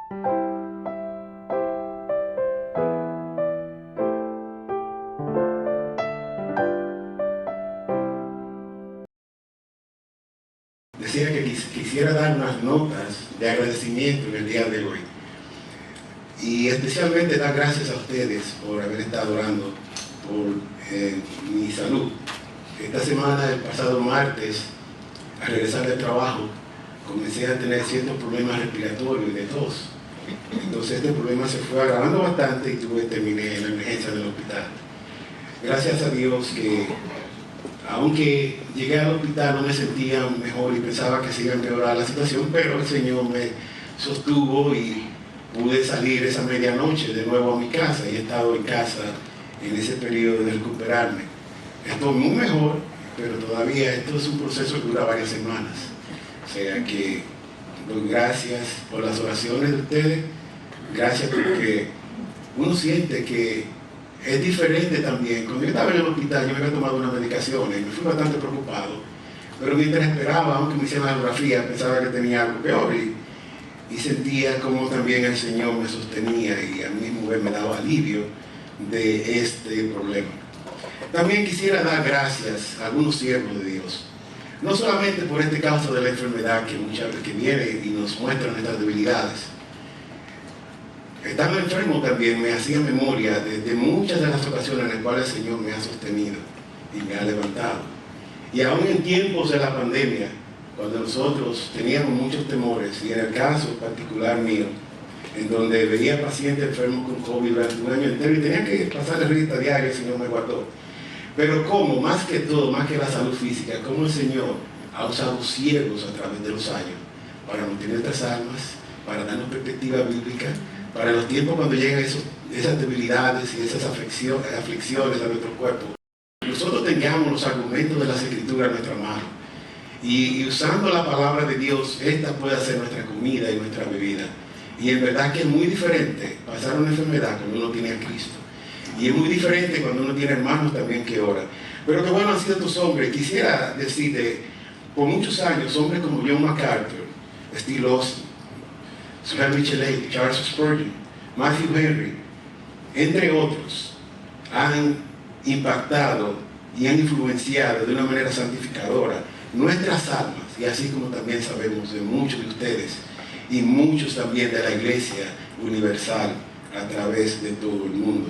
Decía que quisiera dar unas notas de agradecimiento en el día de hoy. Y especialmente dar gracias a ustedes por haber estado orando por mi salud. Esta semana, el pasado martes, al regresar del trabajo, comencé a tener ciertos problemas respiratorios y de tos. Entonces este problema se fue agravando bastante y terminé en la emergencia del hospital. Gracias a Dios que, aunque llegué al hospital, no me sentía mejor y pensaba que se iba a empeorar la situación, pero el Señor me sostuvo y pude salir esa medianoche de nuevo a mi casa y he estado en casa en ese periodo de recuperarme. Estoy muy mejor, pero todavía esto es un proceso que dura varias semanas. O sea que doy gracias por las oraciones de ustedes, gracias porque uno siente que es diferente también. Cuando yo estaba en el hospital, yo me había tomado unas medicaciones y me fui bastante preocupado, pero mientras esperaba, aunque me hicieran la ecografía, pensaba que tenía algo peor y sentía como también el Señor me sostenía y a mí mismo me daba alivio de este problema. También quisiera dar gracias a algunos siervos de Dios, no solamente por este caso de la enfermedad que muchas veces viene y nos muestra nuestras debilidades. Estando enfermo también me hacía memoria de muchas de las ocasiones en las cuales el Señor me ha sostenido y me ha levantado. Y aún en tiempos de la pandemia, cuando nosotros teníamos muchos temores, y en el caso particular mío, en donde veía pacientes enfermos con COVID durante un año entero y tenía que pasar la revista diaria, el Señor me guardó. Pero como, más que todo, más que la salud física, como el Señor ha usado siervos a través de los años para mantener nuestras almas, para darnos perspectiva bíblica, para los tiempos cuando llegan esas debilidades y esas aflicciones a nuestro cuerpo, nosotros tengamos los argumentos de las Escrituras en nuestra mano. Y usando la palabra de Dios, esta puede ser nuestra comida y nuestra bebida. Y en verdad que es muy diferente pasar una enfermedad cuando uno tiene a Cristo. Y es muy diferente cuando uno tiene hermanos también que oran. Pero qué bueno han sido estos hombres. Quisiera decirte, por muchos años, hombres como John MacArthur, Steve Austin, Sir Michelet, Charles Spurgeon, Matthew Henry, entre otros, han impactado y han influenciado de una manera santificadora nuestras almas, y así como también sabemos de muchos de ustedes y muchos también de la Iglesia Universal a través de todo el mundo.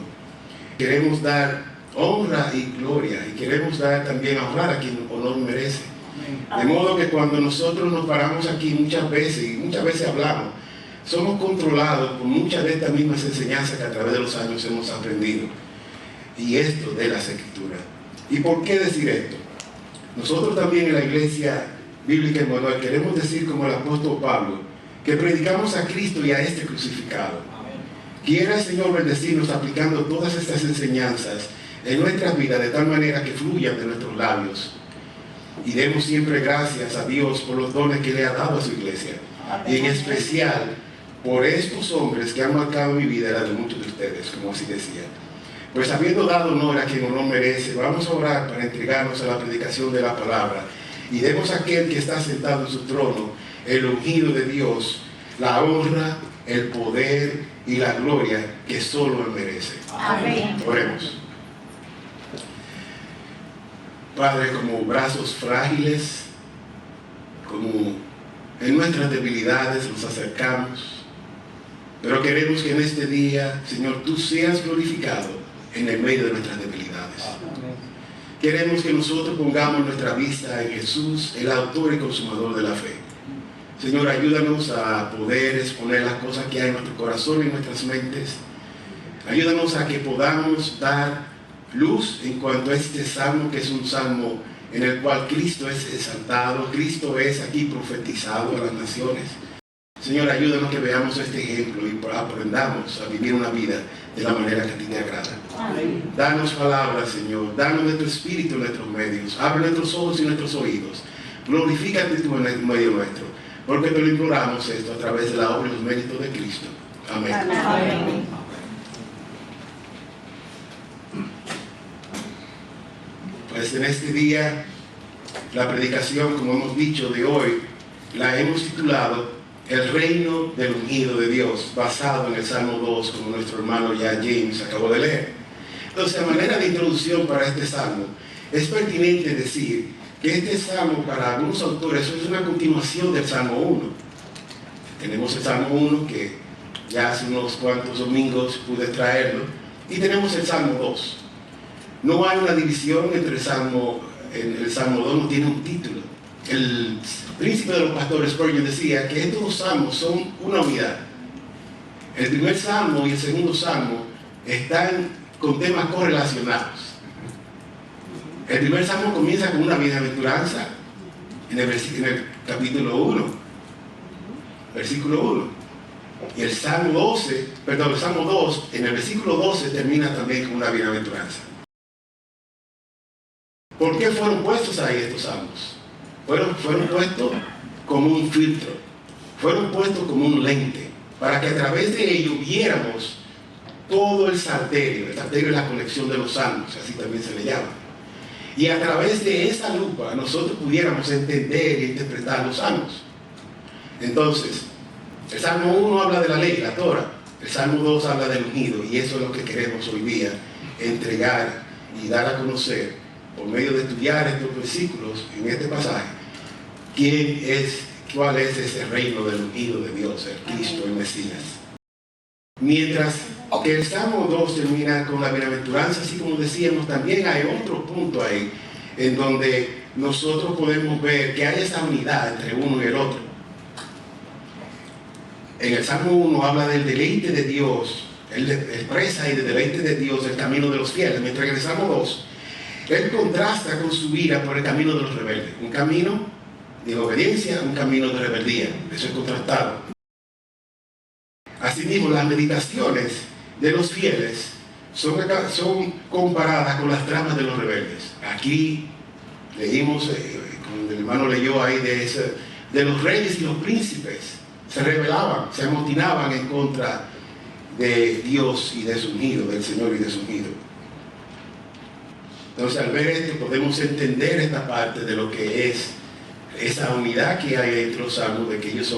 Queremos dar honra y gloria y queremos dar también honrar a quien honor merece. De modo que cuando nosotros nos paramos aquí muchas veces hablamos, somos controlados por muchas de estas mismas enseñanzas que a través de los años hemos aprendido. Y esto de las Escrituras. ¿Y por qué decir esto? Nosotros también en la Iglesia Bíblica Emmanuel queremos decir como el apóstol Pablo, que predicamos a Cristo y a este crucificado. Quiera el Señor bendecirnos aplicando todas estas enseñanzas en nuestras vidas de tal manera que fluyan de nuestros labios. Y demos siempre gracias a Dios por los dones que le ha dado a su Iglesia. Y en especial por estos hombres que han marcado mi vida, la de muchos de ustedes, como así decía. Pues habiendo dado honor a quien honor merece, vamos a orar para entregarnos a la predicación de la palabra. Y demos a aquel que está sentado en su trono, el ungido de Dios, la honra, el poder y la gloria que solo Él merece. Amén. Oremos. Padre, como brazos frágiles, como en nuestras debilidades nos acercamos, pero queremos que en este día, Señor, tú seas glorificado en el medio de nuestras debilidades. Queremos que nosotros pongamos nuestra vista en Jesús, el autor y consumador de la fe. Señor, ayúdanos a poder exponer las cosas que hay en nuestro corazón y en nuestras mentes. Ayúdanos a que podamos dar luz en cuanto a este salmo, que es un salmo en el cual Cristo es exaltado, Cristo es aquí profetizado a las naciones. Señor, ayúdanos que veamos este ejemplo y aprendamos a vivir una vida de la manera que a ti te agrada. Amén. Danos palabras, Señor, danos de tu espíritu en nuestros medios, abre nuestros ojos y nuestros oídos, glorifícate tú en el medio nuestro, porque te lo imploramos esto a través de la obra y los méritos de Cristo. Amén. Amén. Pues en este día, la predicación, como hemos dicho, de hoy, la hemos titulado el reino del ungido de Dios, basado en el Salmo 2, como nuestro hermano ya James acabó de leer. Entonces, a manera de introducción para este salmo, es pertinente decir que este salmo, para algunos autores, es una continuación del Salmo 1. Tenemos el Salmo 1, que ya hace unos cuantos domingos pude traerlo, y tenemos el Salmo 2. No hay una división entre el Salmo 2 no tiene un título. El príncipe de los pastores, Spurgeon, decía que estos dos salmos son una unidad. El primer salmo y el segundo salmo están con temas correlacionados. El primer salmo comienza con una bienaventuranza en el capítulo 1, versículo 1. Y el Salmo 2, en el versículo 12, termina también con una bienaventuranza. ¿Por qué fueron puestos ahí estos salmos? Fueron puestos como un filtro, fueron puestos como un lente, para que a través de ello viéramos todo el salterio. El salterio es la colección de los salmos, así también se le llama. Y a través de esa lupa nosotros pudiéramos entender e interpretar los salmos. Entonces, el Salmo 1 habla de la ley, la Torah. El Salmo 2 habla del ungido, y eso es lo que queremos hoy día entregar y dar a conocer por medio de estudiar estos versículos en este pasaje. ¿Cuál es ese reino del ungido de Dios, el Cristo, el Mesías? Mientras que el Salmo 2 termina con la bienaventuranza, así como decíamos, también hay otro punto ahí en donde nosotros podemos ver que hay esa unidad entre uno y el otro. En el Salmo 1 habla del deleite de Dios, él expresa ahí del deleite de Dios el camino de los fieles, mientras que en el Salmo 2 él contrasta con su ira por el camino de los rebeldes, un camino de obediencia, un camino de rebeldía. Eso es contrastado. Asimismo, las meditaciones de los fieles son comparadas con las tramas de los rebeldes. Aquí leímos, como el hermano leyó ahí, de los reyes y los príncipes. Se rebelaban, se amotinaban en contra de Dios y de su ungido, del Señor y de su ungido. Entonces, al ver esto, podemos entender esta parte de lo que es esa unidad que hay entre los salmos, de que ellos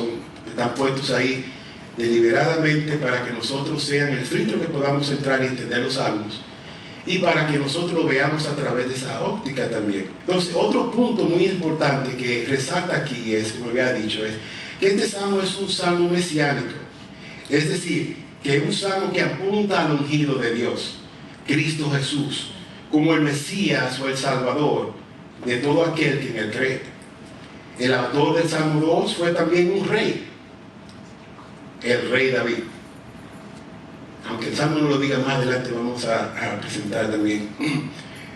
están puestos ahí deliberadamente para que nosotros sean el filtro que podamos entrar y entender los salmos, y para que nosotros lo veamos a través de esa óptica también. Entonces, otro punto muy importante que resalta aquí es, como había dicho, es que este salmo es un salmo mesiánico. Es decir, que es un salmo que apunta al ungido de Dios, Cristo Jesús, como el Mesías o el Salvador de todo aquel que en él cree. El autor del Salmo 2 fue también un rey, el rey David. Aunque el Salmo no lo diga, más adelante vamos a presentar también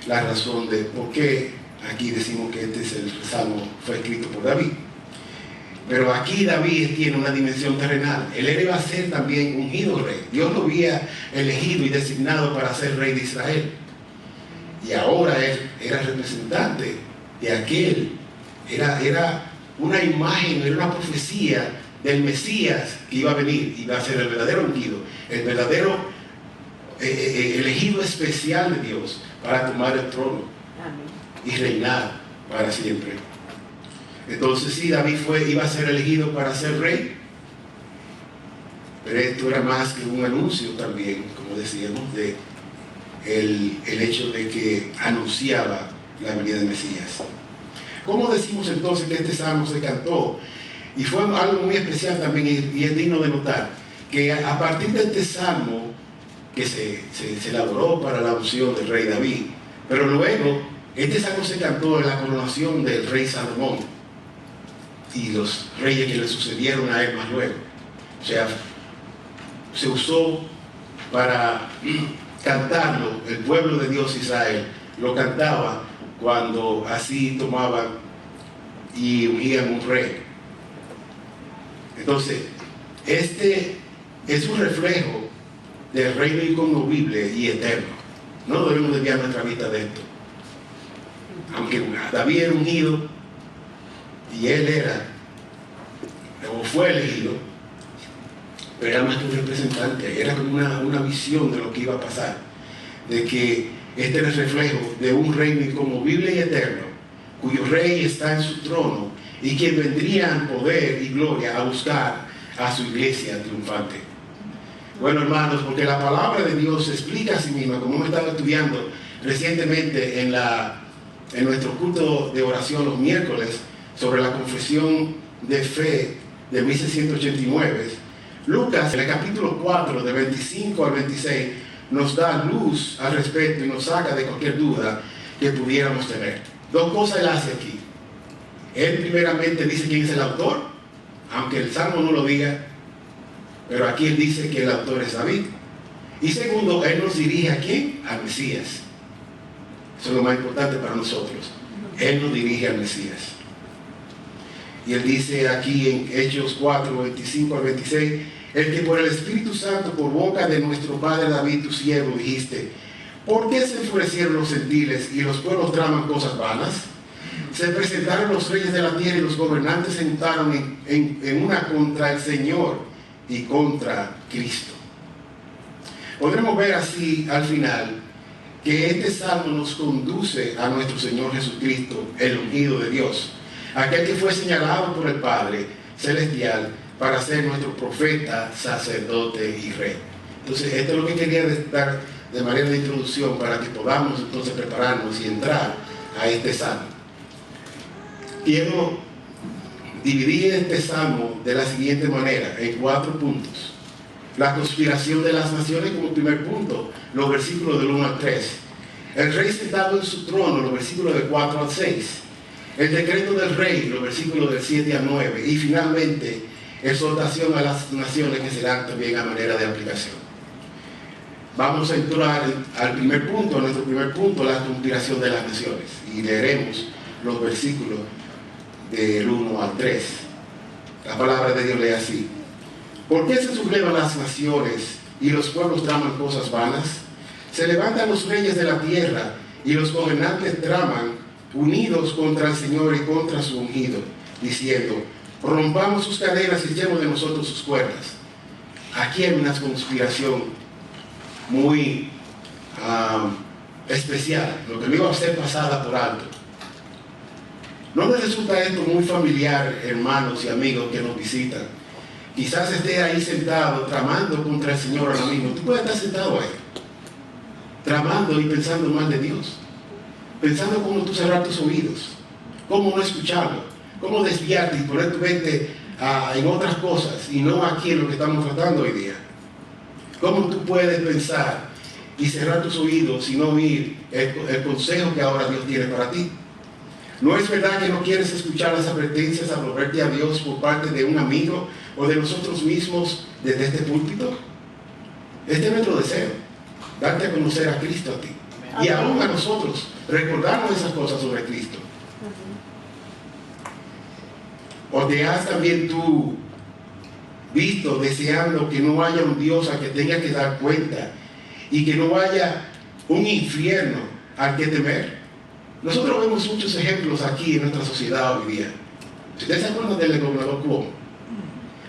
la razón de por qué aquí decimos que este es el Salmo, fue escrito por David. Pero aquí David tiene una dimensión terrenal. Él iba a ser también ungido rey. Dios lo había elegido y designado para ser rey de Israel. Y ahora él era representante de aquel. Era una imagen, era una profecía del Mesías que iba a venir. Iba a ser el verdadero ungido, el verdadero elegido especial de Dios para tomar el trono y reinar para siempre. Entonces sí, David iba a ser elegido para ser rey, pero esto era más que un anuncio también, como decíamos, de el hecho de que anunciaba la venida del Mesías. ¿Cómo decimos entonces que este salmo se cantó? Y fue algo muy especial también, y es digno de notar, que a partir de este salmo, que se elaboró para la unción del rey David, pero luego este salmo se cantó en la coronación del rey Salomón y los reyes que le sucedieron a él más luego. O sea, se usó para cantarlo, el pueblo de Dios Israel lo cantaba cuando así tomaban y ungían un rey. Entonces, este es un reflejo del reino inconmovible y eterno. No debemos desviar nuestra vista de esto. Aunque David era ungido y él era, o fue elegido, pero era más que un representante, era como una visión de lo que iba a pasar, de que este era el reflejo de un reino inconmovible y eterno, cuyo rey está en su trono y quien vendría en poder y gloria a buscar a su iglesia triunfante. Bueno, hermanos, porque la palabra de Dios se explica a sí misma, como hemos estado estudiando recientemente en nuestro culto de oración los miércoles sobre la confesión de fe de 1689. Lucas, en el capítulo 4, de 25 al 26, nos da luz al respecto y nos saca de cualquier duda que pudiéramos tener. Dos cosas él hace aquí. Él primeramente dice quién es el autor, aunque el Salmo no lo diga, pero aquí él dice que el autor es David. Y segundo, él nos dirige ¿a quién? Al Mesías. Eso es lo más importante para nosotros. Él nos dirige al Mesías. Y él dice aquí en Hechos 4, 25 al 26, el que por el Espíritu Santo, por boca de nuestro Padre David, tu siervo, dijiste, ¿por qué se enfurecieron los gentiles y los pueblos traman cosas vanas? Se presentaron los reyes de la tierra y los gobernantes se juntaron en una contra el Señor y contra Cristo. Podremos ver así al final que este salmo nos conduce a nuestro Señor Jesucristo, el ungido de Dios, aquel que fue señalado por el Padre Celestial para ser nuestro profeta, sacerdote y rey. Entonces, esto es lo que quería dar de manera de introducción para que podamos entonces prepararnos y entrar a este salmo. Quiero dividir este salmo de la siguiente manera, en 4 puntos. La conspiración de las naciones como primer punto, los versículos del 1 al 3. El rey sentado en su trono, los versículos del 4 al 6. El decreto del rey, los versículos del 7 al 9. Y finalmente, exhortación a las naciones que serán también a manera de aplicación. Vamos a entrar al primer punto, a nuestro primer punto, la conspiración de las naciones. Y leeremos los versículos del 1 al 3. La palabra de Dios lee así. ¿Por qué se sublevan las naciones y los pueblos traman cosas vanas? Se levantan los reyes de la tierra y los gobernantes traman, unidos contra el Señor y contra su ungido, diciendo, rompamos sus cadenas y echemos de nosotros sus cuerdas. Aquí hay una conspiración muy especial, lo que no iba a ser pasada por alto. ¿No les resulta esto muy familiar, hermanos y amigos que nos visitan? Quizás esté ahí sentado, tramando contra el Señor ahora mismo. Tú puedes estar sentado ahí, tramando y pensando mal de Dios, pensando cómo tú cerrar tus oídos, cómo no escucharlo, cómo desviarte y poner tu mente en otras cosas y no aquí en lo que estamos tratando hoy día. Cómo tú puedes pensar y cerrar tus oídos y no oír el consejo que ahora Dios tiene para ti. ¿No es verdad que no quieres escuchar las advertencias a volverte a Dios por parte de un amigo o de nosotros mismos desde este púlpito? Este es nuestro deseo, darte a conocer a Cristo a ti. Y aún a nosotros, recordarnos esas cosas sobre Cristo. ¿O te has también tú visto deseando que no haya un Dios al que tenga que dar cuenta y que no haya un infierno al que temer? Nosotros vemos muchos ejemplos aquí en nuestra sociedad hoy día. ¿Ustedes se acuerdan del gobernador Cuomo?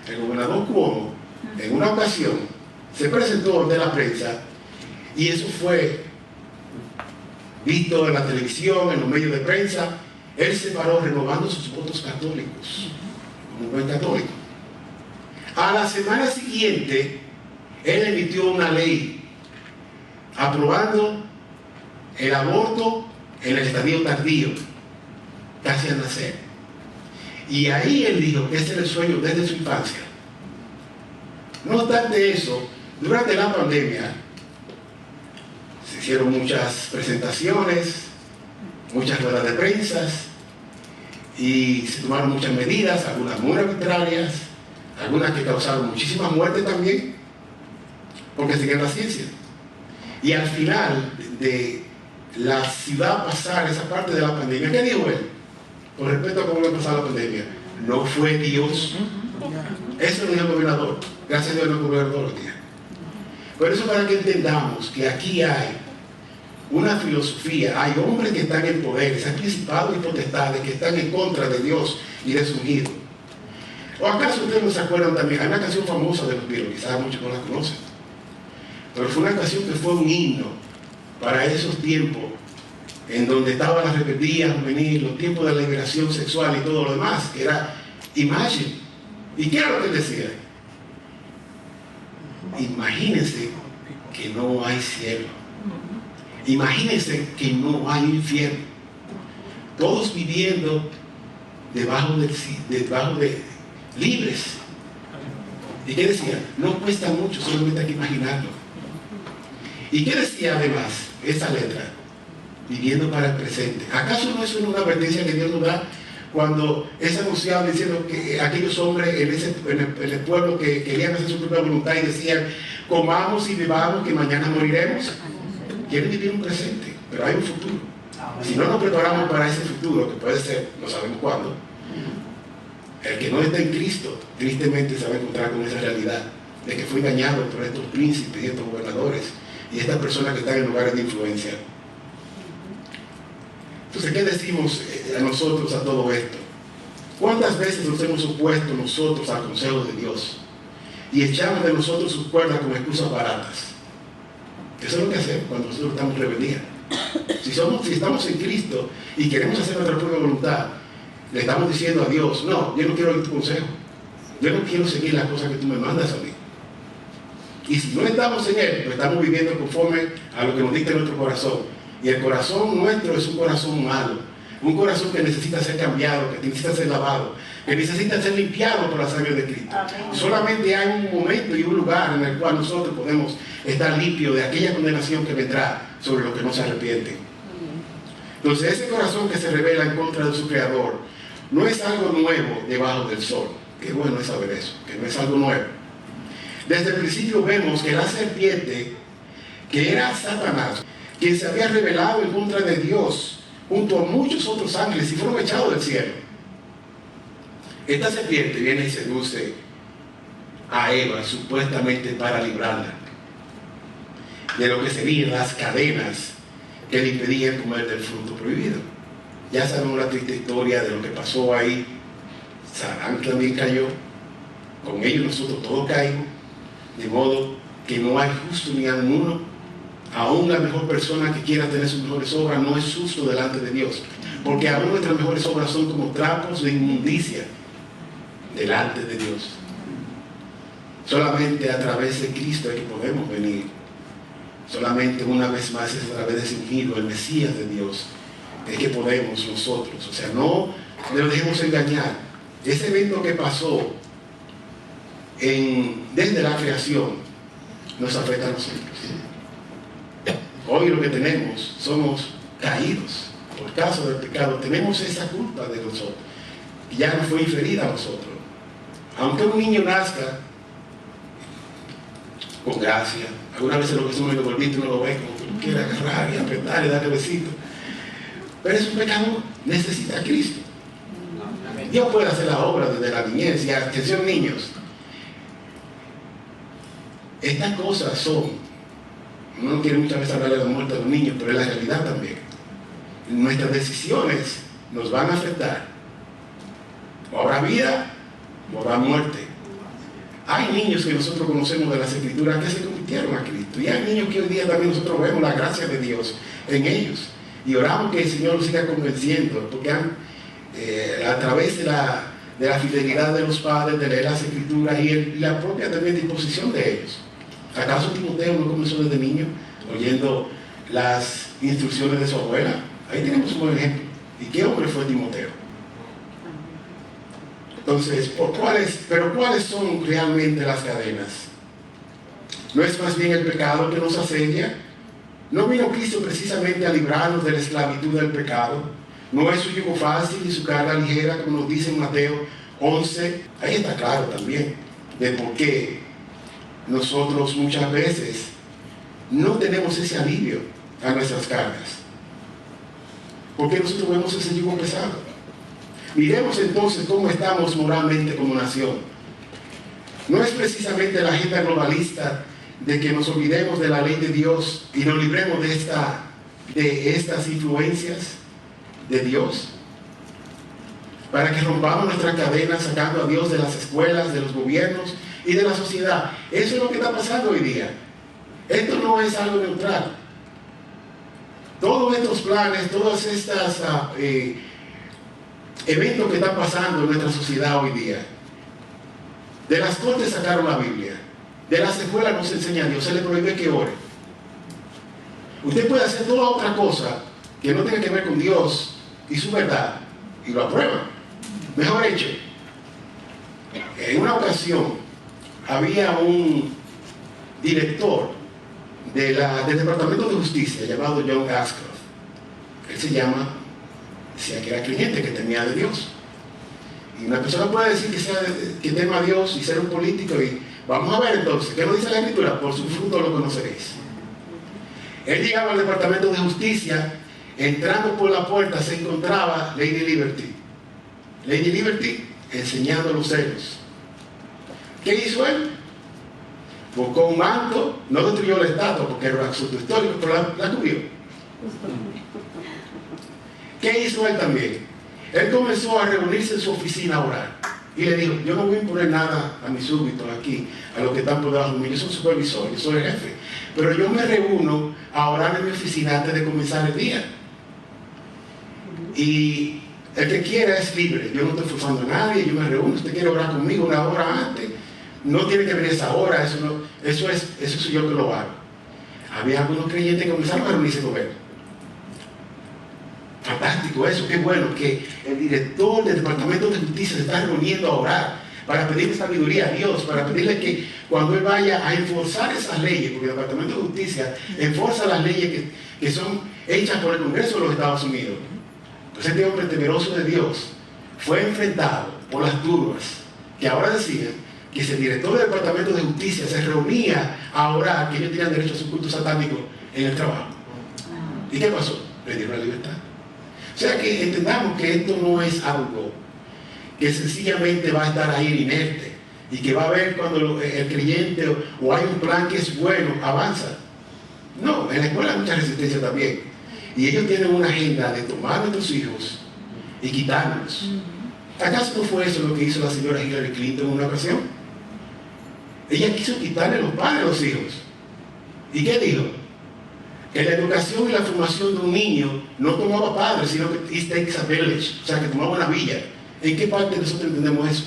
El gobernador Cuomo, en una ocasión, se presentó ante la prensa y eso fue visto en la televisión, en los medios de prensa. Él se paró renovando sus votos católicos, como un buen católico. A la semana siguiente, él emitió una ley aprobando el aborto en el estadio tardío, casi al nacer. Y ahí él dijo que ese era el sueño desde su infancia. No obstante eso, durante la pandemia se hicieron muchas presentaciones, muchas ruedas de prensa y se tomaron muchas medidas, algunas muy arbitrarias, algunas que causaron muchísimas muertes también, porque siguen la ciencia. Y al final de la ciudad pasar esa parte de la pandemia, ¿qué dijo él? Con respecto a cómo iba a pasar la pandemia, no fue Dios. Eso lo dijo el gobernador. Gracias a Dios el gobernador lo dijo. Por eso, para que entendamos que aquí hay una filosofía, hay hombres que están en poder, hay principados y potestades que están en contra de Dios y de su ungido. ¿O acaso ustedes no se acuerdan también? Hay una canción famosa de los Beatles, quizás muchos no la conocen, pero fue una canción que fue un himno para esos tiempos en donde estaba la rebeldía juvenil, los tiempos de la liberación sexual y todo lo demás, que era Imagine. ¿Y qué era lo que él decía? Imagínense que no hay cielo. Imagínense que no hay infierno. Todos viviendo debajo de libres. ¿Y qué decía? No cuesta mucho, solamente hay que imaginarlo. ¿Y qué decía además esa letra? Viviendo para el presente. ¿Acaso no es una advertencia que Dios nos da cuando es anunciado diciendo que aquellos hombres en el pueblo que querían hacer su propia voluntad y decían, comamos y bebamos que mañana moriremos? Quieren vivir un presente, pero hay un futuro. Si no nos preparamos para ese futuro, que puede ser, no sabemos cuándo, el que no está en Cristo, tristemente se va a encontrar con esa realidad de que fue engañado por estos príncipes y estos gobernadores y estas personas que están en lugares de influencia. Entonces, ¿qué decimos a nosotros a todo esto? ¿Cuántas veces nos hemos opuesto nosotros al consejo de Dios y echamos de nosotros sus cuerdas con excusas baratas? Eso es lo que hacemos cuando nosotros estamos en rebeldía. Si estamos en Cristo y queremos hacer nuestra propia voluntad, le estamos diciendo a Dios, no, yo no quiero oír tu consejo, yo no quiero seguir las cosas que tú me mandas a mí. Y si no estamos en Él, pues estamos viviendo conforme a lo que nos dicta nuestro corazón. Y el corazón nuestro es un corazón malo, un corazón que necesita ser cambiado, que necesita ser lavado, que necesita ser limpiado por la sangre de Cristo. Solamente hay un momento y un lugar en el cual nosotros podemos estar limpios de aquella condenación que vendrá sobre los que no se arrepienten. Entonces, ese corazón que se revela en contra de su Creador no es algo nuevo debajo del sol. Qué bueno es saber eso, que no es algo nuevo. Desde el principio vemos que la serpiente, que era Satanás, quien se había rebelado en contra de Dios, junto a muchos otros ángeles, y fueron echados del cielo. Esta serpiente viene y seduce a Eva, supuestamente para librarla de lo que serían las cadenas que le impedían comer del fruto prohibido. Ya sabemos la triste historia de lo que pasó ahí. Adán también cayó, con ellos nosotros todos caímos, de modo que no hay justo ni a uno. Aún la mejor persona que quiera tener sus mejores obras no es justo delante de Dios, porque aún nuestras mejores obras son como trapos de inmundicia delante de Dios. Solamente a través de Cristo es que podemos venir. Solamente una vez más es a través de ese ungido, el Mesías de Dios, es que podemos nosotros. O sea, no nos dejemos engañar. Ese evento que pasó desde la creación nos afecta a nosotros. Hoy lo que tenemos, somos caídos por causa del pecado. Tenemos esa culpa de nosotros y ya nos fue inferida a nosotros. Aunque un niño nazca con gracia, algunas veces lo que somos los golpitos uno lo ve como que uno quiere agarrar y apretar y darle besito, pero es un pecador, necesita a Cristo. Dios puede hacer la obra desde la niñez. Y atención, niños, estas cosas son, uno no quiere muchas veces hablar de la muerte de los niños, pero es la realidad también. Nuestras decisiones nos van a afectar. O habrá vida o habrá muerte. Hay niños que nosotros conocemos de las Escrituras que se convirtieron a Cristo, y hay niños que hoy día también nosotros vemos la gracia de Dios en ellos, y oramos que el Señor los siga convenciendo, porque a través de la fidelidad de los padres, de leer las Escrituras y la propia también disposición de ellos. ¿Acaso Timoteo no comenzó desde niño oyendo las instrucciones de su abuela? Ahí tenemos un buen ejemplo. ¿Y qué hombre fue Timoteo? Entonces, ¿cuáles son realmente las cadenas? ¿No es más bien el pecado que nos asedia? ¿No vino Cristo precisamente a librarnos de la esclavitud del pecado? ¿No es su yugo fácil y su carga ligera, como nos dice en Mateo 11? Ahí está claro también de por qué nosotros muchas veces no tenemos ese alivio a nuestras cargas. Porque nosotros vemos ese yugo pesado. Miremos entonces cómo estamos moralmente como nación. No es precisamente la agenda globalista de que nos olvidemos de la ley de Dios y nos libremos de estas influencias de Dios, para que rompamos nuestras cadenas sacando a Dios de las escuelas, de los gobiernos y de la sociedad. Eso es lo que está pasando hoy día. Esto no es algo neutral. todos estos planes, todos estos eventos que están pasando en nuestra sociedad hoy día. De las cortes sacaron la Biblia, de las escuelas no se enseña a Dios, se le prohíbe que ore. Usted puede hacer toda otra cosa que no tenga que ver con Dios y su verdad, y lo aprueba. Mejor hecho, en una ocasión había un director del Departamento de Justicia llamado John Ashcroft. Él decía que era creyente, que temía de Dios. Y una persona puede decir que tema a Dios y ser un político, y vamos a ver entonces, ¿qué nos dice la Escritura? Por su fruto lo conoceréis. Él llegaba al Departamento de Justicia, entrando por la puerta se encontraba Lady Liberty. Lady Liberty enseñando los celos. ¿Qué hizo él? Buscó un manto, no destruyó la estatua porque era un asunto histórico, pero la cubrió. ¿Qué hizo él también? Él comenzó a reunirse en su oficina a orar. Y le dijo, yo no voy a imponer nada a mis súbditos aquí, a los que están por debajo de mí. Yo soy supervisor, yo soy el jefe. Pero yo me reúno a orar en mi oficina antes de comenzar el día. Y el que quiera es libre. Yo no estoy forzando a nadie, yo me reúno. Usted quiere orar conmigo una hora antes, no tiene que venir esa hora, eso soy yo que lo hago. Había algunos creyentes que comenzaron a reunirse con él. Fantástico eso, qué bueno que el director del Departamento de Justicia se está reuniendo a orar para pedirle sabiduría a Dios, para pedirle que cuando él vaya a enforzar esas leyes, porque el Departamento de Justicia enforza las leyes que son hechas por el Congreso de los Estados Unidos. Pues este hombre temeroso de Dios fue enfrentado por las turbas que ahora decían que si el director del Departamento de Justicia se reunía a orar, que ellos tenían derecho a su culto satánico en el trabajo. ¿Y qué pasó? Le dieron la libertad. O sea que entendamos que esto no es algo que sencillamente va a estar ahí inerte y que va a ver cuando el creyente o hay un plan que es bueno, avanza. No, en la escuela hay mucha resistencia también. Y ellos tienen una agenda de tomar a nuestros hijos y quitarlos. ¿Acaso no fue eso lo que hizo la señora Hillary Clinton en una ocasión? Ella quiso quitarle los padres a los hijos. ¿Y qué dijo? Que la educación y la formación de un niño no tomaba padres, sino que it takes a village, o sea, que tomaba una villa. ¿En qué parte nosotros entendemos eso?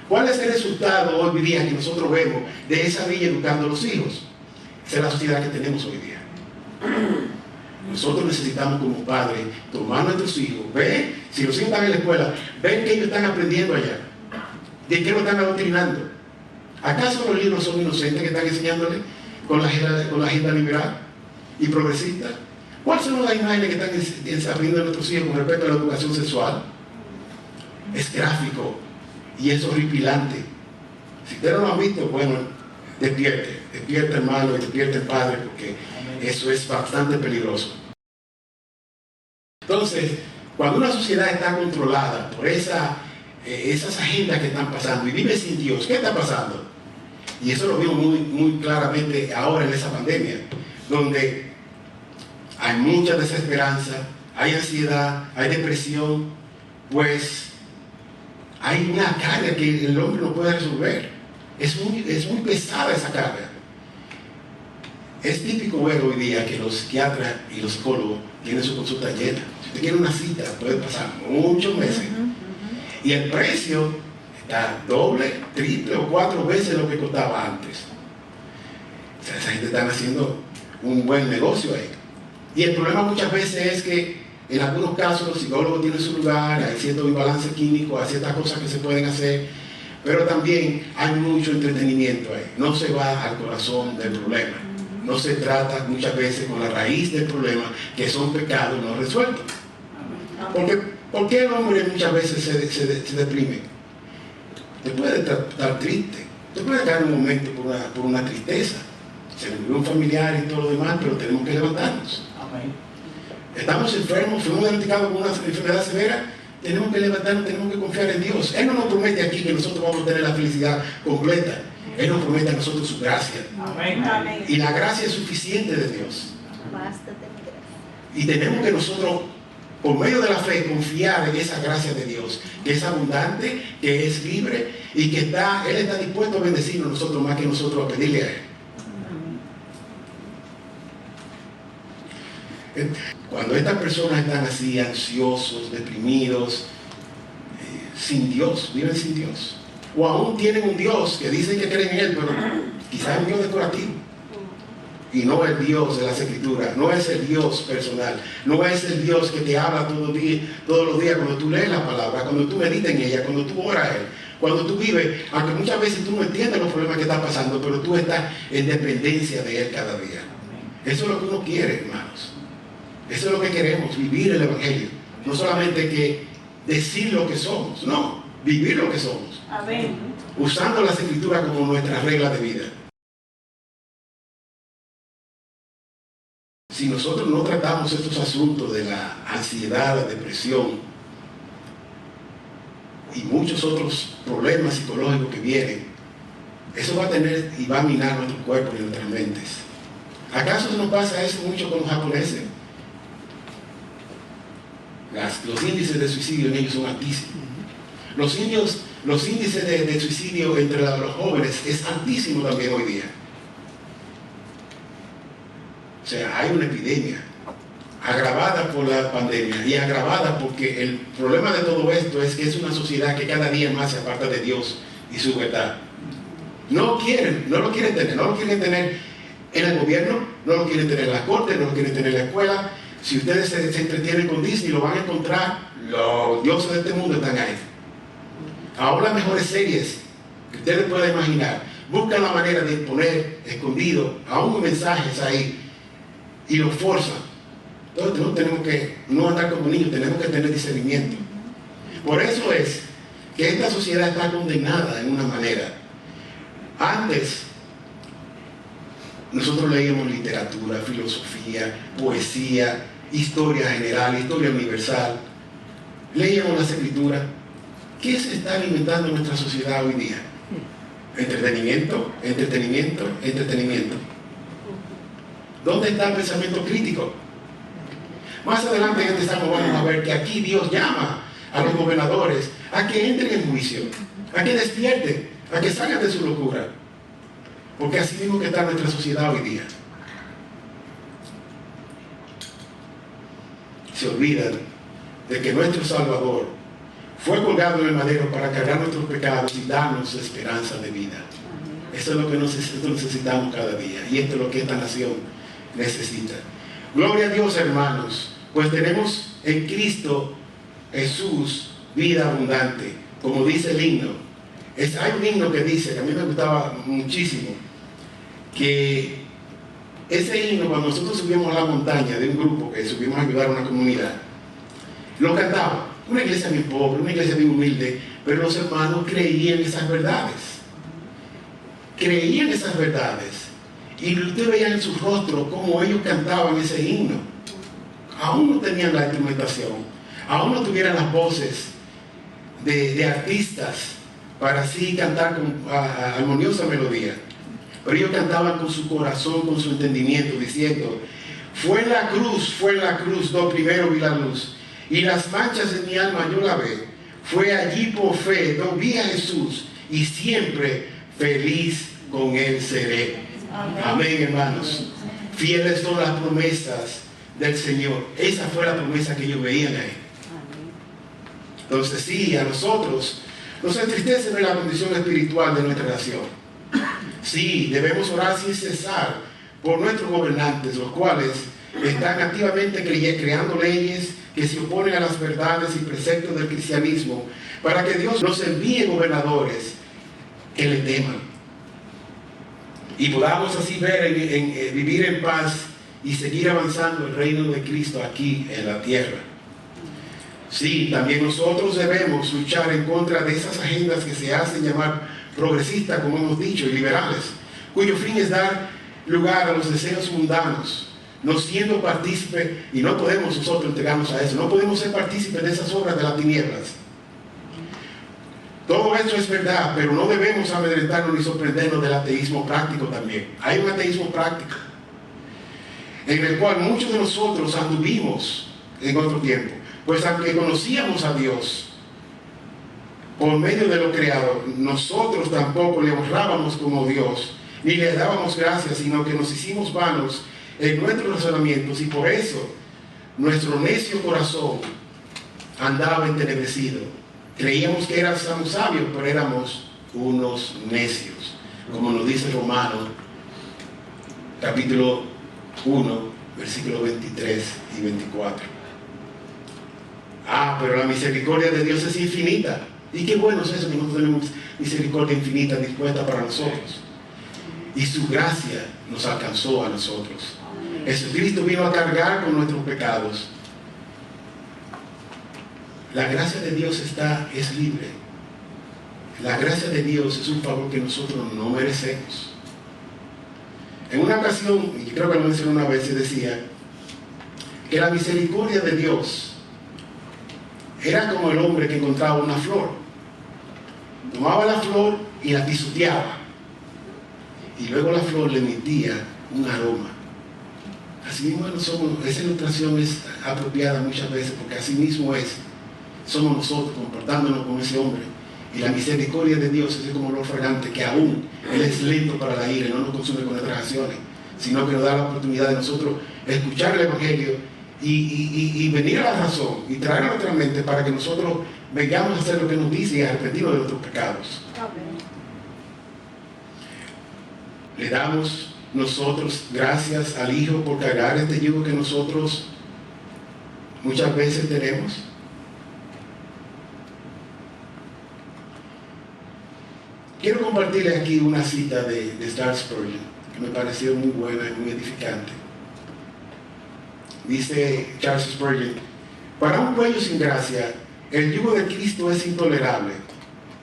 ¿Cuál es el resultado hoy día que nosotros vemos de esa villa educando a los hijos? Esa es la sociedad que tenemos hoy día. Nosotros necesitamos como padres tomar a nuestros hijos, ver, si los hijos están en la escuela, ver qué ellos están aprendiendo allá, de qué lo están adoctrinando. ¿Acaso los libros son inocentes que están enseñándole con la agenda liberal y progresista? ¿Cuáles son las imágenes que están desarrollando nuestros hijos con respecto a la educación sexual? Es gráfico y es horripilante. Si usted no lo ha visto, bueno, despierte hermano y despierte padre, porque eso es bastante peligroso. Entonces, cuando una sociedad está controlada por esas agendas que están pasando y vive sin Dios, ¿qué está pasando? Y eso lo vimos muy claramente ahora en esa pandemia, donde hay mucha desesperanza, hay ansiedad, hay depresión, pues hay una carga que el hombre no puede resolver. Es muy pesada esa carga. Es típico ver hoy día que los psiquiatras y los psicólogos tienen su consulta llena. Si usted quiere una cita, puede pasar muchos meses. Y el precio está doble, triple o 4 veces lo que costaba antes. O sea, esa gente está haciendo un buen negocio ahí. Y el problema muchas veces es que en algunos casos los psicólogos tienen su lugar, hay cierto imbalance químico, hay ciertas cosas que se pueden hacer, pero también hay mucho entretenimiento ahí. No se va al corazón del problema. No se trata muchas veces con la raíz del problema, que son pecados no resueltos. ¿Por qué el hombre muchas veces se deprime? Te puede estar triste, te puede caer un momento por una tristeza. Se le murió un familiar y todo lo demás, pero tenemos que levantarnos. Estamos enfermos, fuimos diagnosticados con una enfermedad severa, tenemos que levantarnos, tenemos que confiar en Dios. Él no nos promete aquí que nosotros vamos a tener la felicidad completa. Él nos promete a nosotros su gracia. Amén. Y la gracia es suficiente de Dios. Y tenemos que nosotros, por medio de la fe, confiar en esa gracia de Dios, que es abundante, que es libre y que Él está dispuesto a bendecirnos nosotros más que nosotros a pedirle a Él. Cuando estas personas están así, ansiosos, deprimidos, sin Dios, viven sin Dios. O aún tienen un Dios que dicen que creen en Él, pero quizás es un Dios decorativo. Y no el Dios de las Escrituras, no es el Dios personal, no es el Dios que te habla todos los días cuando tú lees la palabra, cuando tú meditas en ella, cuando tú oras a Él, cuando tú vives, aunque muchas veces tú no entiendes los problemas que están pasando, pero tú estás en dependencia de Él cada día. Eso es lo que uno quiere, hermanos. Eso es lo que queremos, vivir el Evangelio. No solamente que decir lo que somos, no, vivir lo que somos. Amén. Usando las Escrituras como nuestra regla de vida. Si nosotros no tratamos estos asuntos de la ansiedad, la depresión y muchos otros problemas psicológicos que vienen, eso va a tener y va a minar nuestro cuerpo y nuestras mentes. ¿Acaso no pasa eso mucho con los japoneses? Los índices de suicidio en ellos son altísimos. Los índices de suicidio entre los jóvenes es altísimo también hoy día. O sea, hay una epidemia agravada por la pandemia y agravada porque el problema de todo esto es que es una sociedad que cada día más se aparta de Dios y su verdad. No lo quieren tener en el gobierno, no lo quieren tener en la corte, no lo quieren tener en la escuela. Si ustedes se entretienen con Disney, lo van a encontrar, los dioses de este mundo están ahí. Ahora las mejores series que ustedes pueden imaginar, buscan la manera de poner escondido aún mensajes ahí y los forzan. Entonces no tenemos que no andar como niños, tenemos que tener discernimiento. Por eso es que esta sociedad está condenada en una manera. Antes nosotros leíamos literatura, filosofía, poesía, historia general, historia universal. Leíamos las Escrituras. ¿Qué se está alimentando en nuestra sociedad hoy día? Entretenimiento, entretenimiento, entretenimiento. ¿Dónde está el pensamiento crítico? Más adelante en este salmo vamos a ver que aquí Dios llama a los gobernadores a que entren en juicio, a que despierten, a que salgan de su locura. Porque así mismo que está nuestra sociedad hoy día. Se olvidan de que nuestro Salvador fue colgado en el madero para cargar nuestros pecados y darnos esperanza de vida. Eso es lo que nosotros necesitamos cada día. Y esto es lo que esta nación necesita. Gloria a Dios, hermanos, pues tenemos en Cristo Jesús vida abundante, como dice el himno. Hay un himno que dice, que a mí me gustaba muchísimo, que ese himno, cuando nosotros subimos a la montaña de un grupo que subimos a ayudar a una comunidad, lo cantaba. Una iglesia bien pobre, una iglesia bien humilde, pero los hermanos creían esas verdades. Creían esas verdades. Y usted veía en su rostro cómo ellos cantaban ese himno. Aún no tenían la instrumentación, aún no tuvieran las voces de artistas para así cantar con armoniosa melodía. Pero ellos cantaban con su corazón, con su entendimiento, diciendo: fue en la cruz, do primero vi la luz, y las manchas de mi alma yo la ve. Fue allí por fe, do vi a Jesús, y siempre feliz con Él seré. Amén, hermanos. Fieles son las promesas del Señor. Esa fue la promesa que ellos veían ahí. Entonces sí, a nosotros nos entristece ver la condición espiritual de nuestra nación. Sí, debemos orar sin cesar por nuestros gobernantes, los cuales están activamente creando leyes que se oponen a las verdades y preceptos del cristianismo, para que Dios nos envíe gobernadores que le teman y podamos así ver vivir en paz y seguir avanzando el reino de Cristo aquí en la tierra. Sí, también nosotros debemos luchar en contra de esas agendas que se hacen llamar progresistas, como hemos dicho, y liberales, cuyo fin es dar lugar a los deseos mundanos, no siendo partícipes, y no podemos nosotros entregarnos a eso, no podemos ser partícipes de esas obras de las tinieblas. Todo esto es verdad, pero no debemos amedrentarnos ni sorprendernos del ateísmo práctico también. Hay un ateísmo práctico, en el cual muchos de nosotros anduvimos en otro tiempo, pues aunque conocíamos a Dios por medio de lo creado, nosotros tampoco le honrábamos como Dios, ni le dábamos gracias, sino que nos hicimos vanos en nuestros razonamientos, y por eso nuestro necio corazón andaba entenebrecido. Creíamos que éramos sabios, pero éramos unos necios, como nos dice Romanos, capítulo 1, versículos 23 y 24. Pero la misericordia de Dios es infinita. Y qué bueno es eso, que nosotros tenemos misericordia infinita dispuesta para nosotros. Y su gracia nos alcanzó a nosotros. Jesucristo vino a cargar con nuestros pecados. La gracia de Dios es libre. La gracia de Dios es un favor que nosotros no merecemos. En una ocasión, y creo que lo mencioné una vez, se decía que la misericordia de Dios era como el hombre que encontraba una flor. Tomaba la flor y la pisoteaba, y luego la flor le emitía un aroma. Así mismo esa ilustración es apropiada muchas veces, porque así mismo somos nosotros comportándonos con ese hombre. Y la misericordia de Dios es como olor fragante, que aún Él es lento para la ira y no nos consume con nuestras acciones, sino que nos da la oportunidad de nosotros escuchar el Evangelio y venir a la razón y traer a nuestra mente para que nosotros vengamos a hacer lo que nos dice y arrepentirnos de nuestros pecados. Amén. Le damos nosotros gracias al Hijo por cargar este yugo que nosotros muchas veces tenemos. Quiero compartirles aquí una cita de Charles Spurgeon que me pareció muy buena y muy edificante. Dice Charles Spurgeon: para un pueblo sin gracia, el yugo de Cristo es intolerable,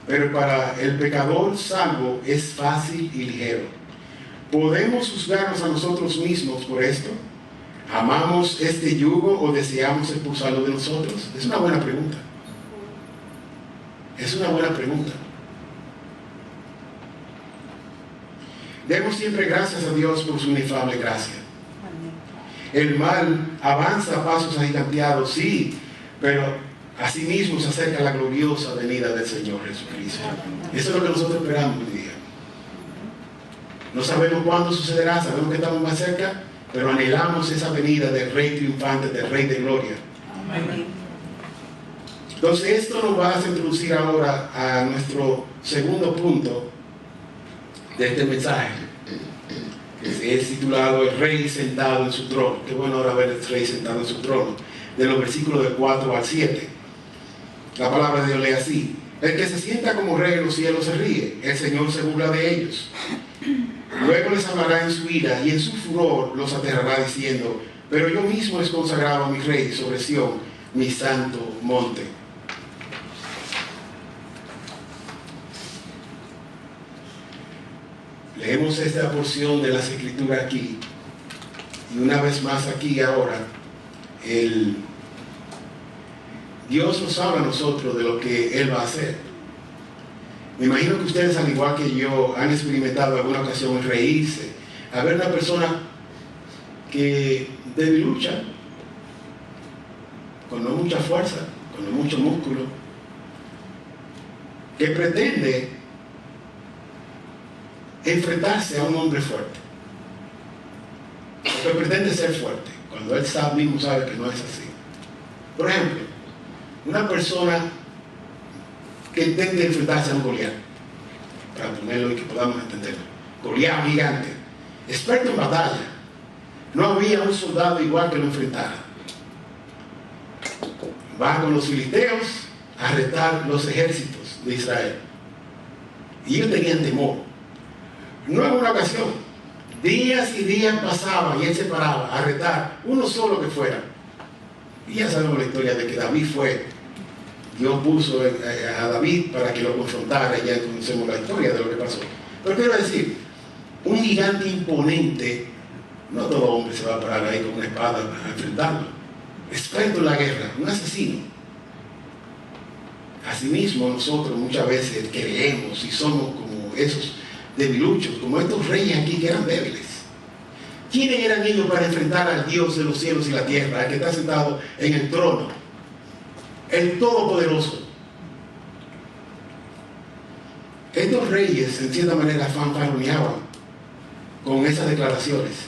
pero para el pecador salvo es fácil y ligero. ¿Podemos juzgarnos a nosotros mismos por esto? ¿Amamos este yugo o deseamos expulsarlo de nosotros? Es una buena pregunta. Es una buena pregunta. Demos siempre gracias a Dios por su inefable gracia. El mal avanza a pasos agigantados, sí, pero asimismo se acerca la gloriosa venida del Señor Jesucristo. Eso es lo que nosotros esperamos hoy día. No sabemos cuándo sucederá, sabemos que estamos más cerca, pero anhelamos esa venida del Rey triunfante, del Rey de gloria. Amén. Entonces esto nos va a introducir ahora a nuestro segundo punto de este mensaje, que es titulado El Rey sentado en su trono. Qué bueno ahora ver el Rey sentado en su trono, de los versículos del 4 al 7. La palabra de Dios lee así: el que se sienta como rey en los cielos se ríe, el Señor se burla de ellos. Luego les hablará en su ira y en su furor los aterrará diciendo: pero yo mismo he consagrado a mi rey sobre Sión, mi santo monte. Leemos esta porción de las Escrituras aquí, y una vez más aquí ahora, Dios nos habla a nosotros de lo que Él va a hacer. Me imagino que ustedes, al igual que yo, han experimentado alguna ocasión en reírse, a ver una persona que debilucha, con no mucha fuerza, con no mucho músculo, que pretende enfrentarse a un hombre fuerte, que pretende ser fuerte, cuando él mismo sabe que no es así. Por ejemplo, una persona que intente enfrentarse a un Goliat, para ponerlo y que podamos entenderlo. Goliat, gigante, experto en batalla. No había un soldado igual que lo enfrentara. Va con los filisteos a retar los ejércitos de Israel, y ellos tenían temor. No en una ocasión, días y días pasaban y él se paraba a retar uno solo que fuera. Y ya sabemos la historia de que David Dios puso a David para que lo confrontara, y ya conocemos la historia de lo que pasó. Pero quiero decir, un gigante imponente, no todo hombre se va a parar ahí con una espada a enfrentarlo. Experto en la guerra, un asesino. Asimismo, nosotros muchas veces creemos y somos como esos debiluchos, como estos reyes aquí que eran débiles. ¿Quiénes eran ellos para enfrentar al Dios de los cielos y la tierra, al que está sentado en el trono, el Todopoderoso? Estos reyes, en cierta manera, fanfarroneaban con esas declaraciones.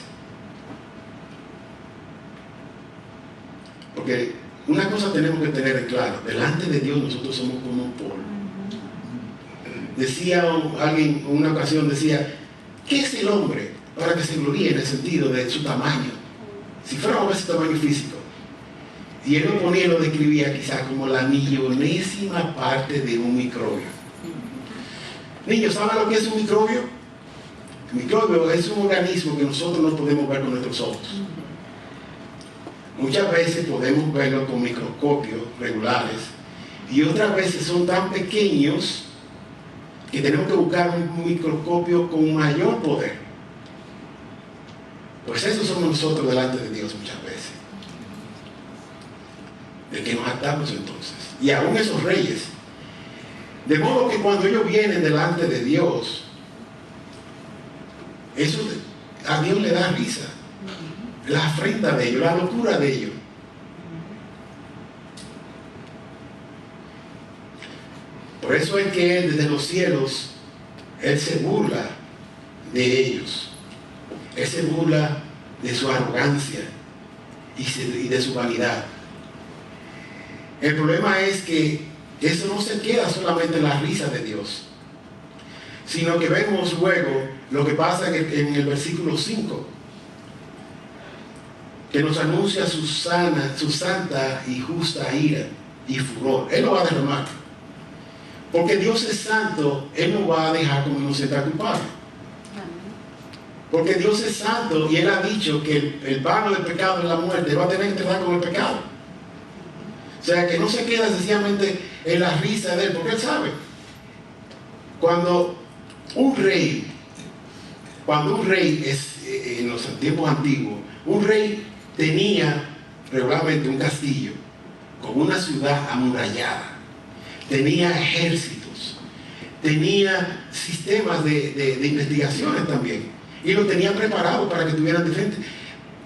porque una cosa tenemos que tener en claro: delante de Dios nosotros somos como un polvo. Decía alguien en una ocasión, decía, ¿qué es el hombre para que se gloríe en el sentido de su tamaño? Si fuéramos a ver su tamaño físico. Y él lo ponía y lo describía quizá como la millonésima parte de un microbio. Niños, ¿saben lo que es un microbio? El microbio es un organismo que nosotros no podemos ver con nuestros ojos. Muchas veces podemos verlo con microscopios regulares y otras veces son tan pequeños que tenemos que buscar un microscopio con mayor poder. Pues eso somos nosotros delante de Dios muchas veces. ¿De qué nos atamos entonces? Y aún esos reyes. De modo que cuando ellos vienen delante de Dios, eso a Dios le da risa. La afrenta de ellos, la locura de ellos. Por eso es que Él desde los cielos, Él se burla de ellos. Él se burla de su arrogancia y de su vanidad. El problema es que eso no se queda solamente en la risa de Dios, sino que vemos luego lo que pasa en el versículo 5, que nos anuncia su santa y justa ira y furor. Él lo va a derramar. Porque Dios es santo, Él no va a dejar como inocente a culpable. Porque Dios es santo y Él ha dicho que el pago del pecado es la muerte. Él va a tener que tratar con el pecado. O sea, que no se queda sencillamente en la risa de Él, porque Él sabe. Cuando un rey en los tiempos antiguos, un rey tenía regularmente un castillo con una ciudad amurallada, tenía ejércitos, tenía sistemas de investigaciones también, y lo tenían preparado para que estuvieran diferentes,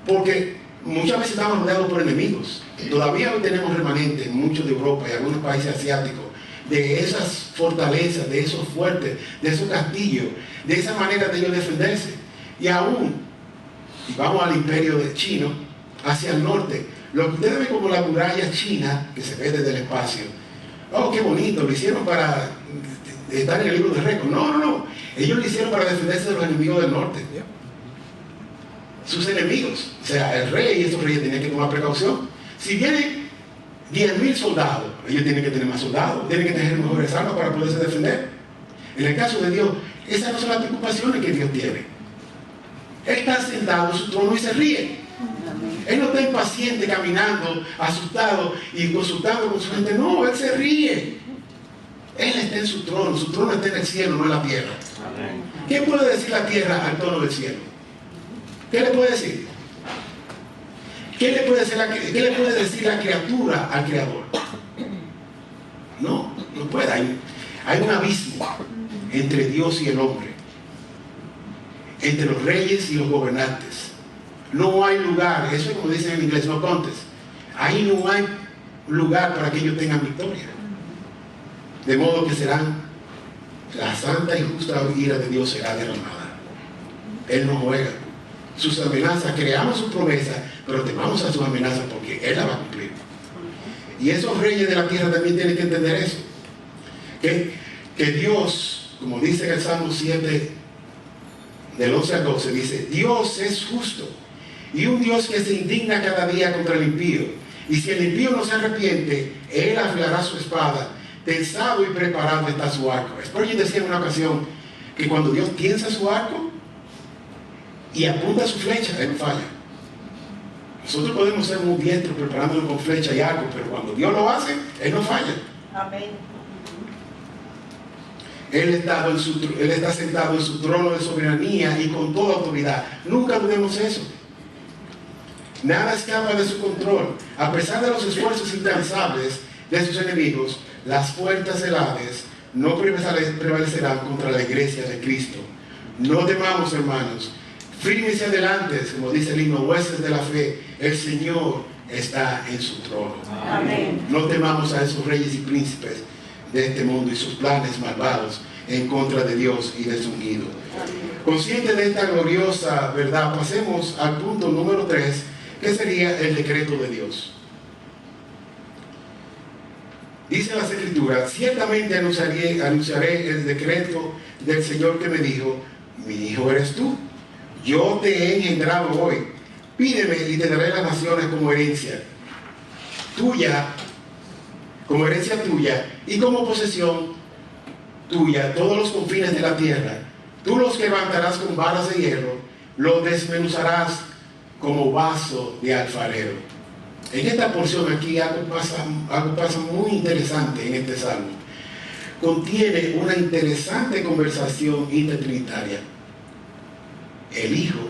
porque muchas veces estaban rodeados por enemigos. Todavía hoy tenemos remanentes en muchos de Europa y algunos países asiáticos de esas fortalezas, de esos fuertes, de esos castillos, de esa manera de ellos defenderse. Y aún, y vamos al imperio de chino, hacia el norte, lo que ustedes ven como la muralla china, que se ve desde el espacio, oh, qué bonito, lo hicieron para estar en el libro de récord. No, ellos lo hicieron para defenderse de los enemigos del norte. Sus enemigos, o sea, el rey y esos reyes tenían que tomar precaución. Si vienen 10,000 soldados, ellos tienen que tener más soldados, tienen que tener mejores armas para poderse defender. En el caso de Dios, esas no son las preocupaciones que Dios tiene. Él está sentado en su trono y se ríe. Él no está impaciente caminando, asustado y consultando con su gente. No, Él se ríe. Él está en su trono está en el cielo, no en la tierra. Amén. ¿Qué puede decir la tierra al trono del cielo? ¿Qué le puede decir? ¿Qué le puede decir la criatura al Creador? No puede. Hay un abismo entre Dios y el hombre, entre los reyes y los gobernantes. No hay lugar, eso es como dicen en inglés, no contest. Ahí no hay lugar para que ellos tengan victoria. De modo que la santa y justa ira de Dios será derramada. Él no juega. Sus amenazas, creamos sus promesas, pero temamos a sus amenazas porque Él las va a cumplir. Y esos reyes de la tierra también tienen que entender eso. Que Dios, como dice en el Salmo 7, del 11 al 12, dice, Dios es justo y un Dios que se indigna cada día contra el impío. Y si el impío no se arrepiente, Él afilará su espada, tensado y preparado está su arco. Spurgeon decía en una ocasión que cuando Dios tiensa su arco y apunta su flecha, Él no falla. Nosotros podemos ser muy diestros preparándolo con flecha y arco, pero cuando Dios lo hace, Él no falla. Amén. Él está sentado en su trono de soberanía y con toda autoridad. Nunca dudemos eso. Nada escapa de su control. A pesar de los esfuerzos incansables de sus enemigos, las puertas del Hades no prevalecerán contra la iglesia de Cristo. No temamos, hermanos. Fírmense adelante, como dice el himno, huestes de la fe. El Señor está en su trono. Amén. No temamos a esos reyes y príncipes de este mundo y sus planes malvados en contra de Dios y de su ungido. Consciente de esta gloriosa verdad, pasemos al punto número 3, que sería el decreto de Dios. Dice las Escrituras: ciertamente anunciaré el decreto del Señor que me dijo: mi hijo eres tú, yo te he engendrado hoy, pídeme y te daré las naciones como herencia tuya, y como posesión tuya todos los confines de la tierra. Tú los levantarás con varas de hierro, los desmenuzarás como vaso de alfarero. En esta porción aquí algo pasa muy interesante en este salmo. Contiene una interesante conversación intertrinitaria. El Hijo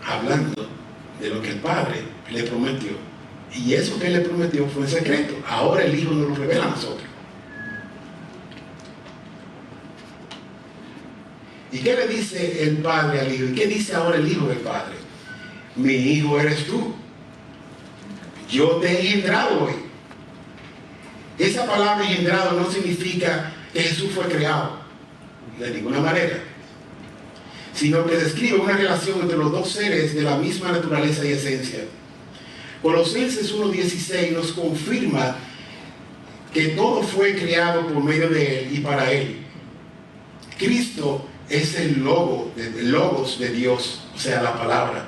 hablando de lo que el Padre le prometió, y eso que él le prometió fue en secreto. Ahora el Hijo nos lo revela a nosotros. ¿Y qué le dice el Padre al Hijo? ¿Y qué dice ahora el Hijo del Padre? Mi hijo eres tú, yo te he engendrado hoy. Esa palabra engendrado no significa que Jesús fue creado de ninguna manera, sino que describe una relación entre los dos seres de la misma naturaleza y esencia. Colosenses 1:16 nos confirma que todo fue creado por medio de Él y para Él. Cristo es el logos de Dios, o sea, la palabra.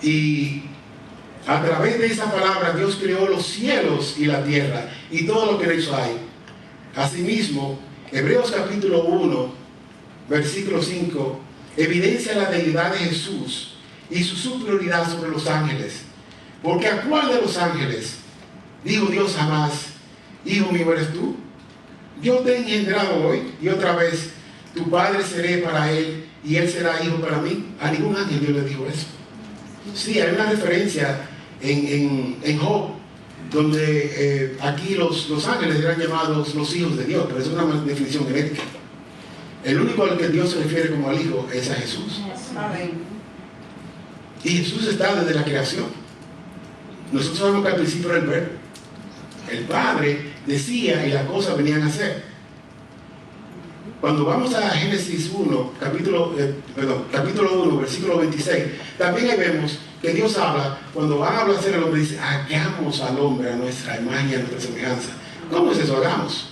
Y a través de esa palabra Dios creó los cielos y la tierra y todo lo que en eso hay. Asimismo, Hebreos capítulo 1, versículo 5, evidencia la deidad de Jesús y su superioridad sobre los ángeles. Porque ¿a cuál de los ángeles dijo Dios jamás: hijo mío eres tú, yo te he engendrado hoy, y otra vez tu padre seré para él y él será hijo para mí? A ningún ángel Dios le dijo eso. Sí, hay una referencia en Job, donde aquí los ángeles eran llamados los hijos de Dios, pero es una definición genérica. El único al que Dios se refiere como al Hijo es a Jesús. Y Jesús está desde la creación. Nosotros sabemos que al principio era el Verbo. El Padre decía y las cosas venían a ser. Cuando vamos a Génesis 1, capítulo 1, versículo 26, también ahí vemos que Dios habla, cuando van a hablar hacer el hombre, dice: hagamos al hombre a nuestra imagen y a nuestra semejanza. ¿Cómo es eso? Hagamos.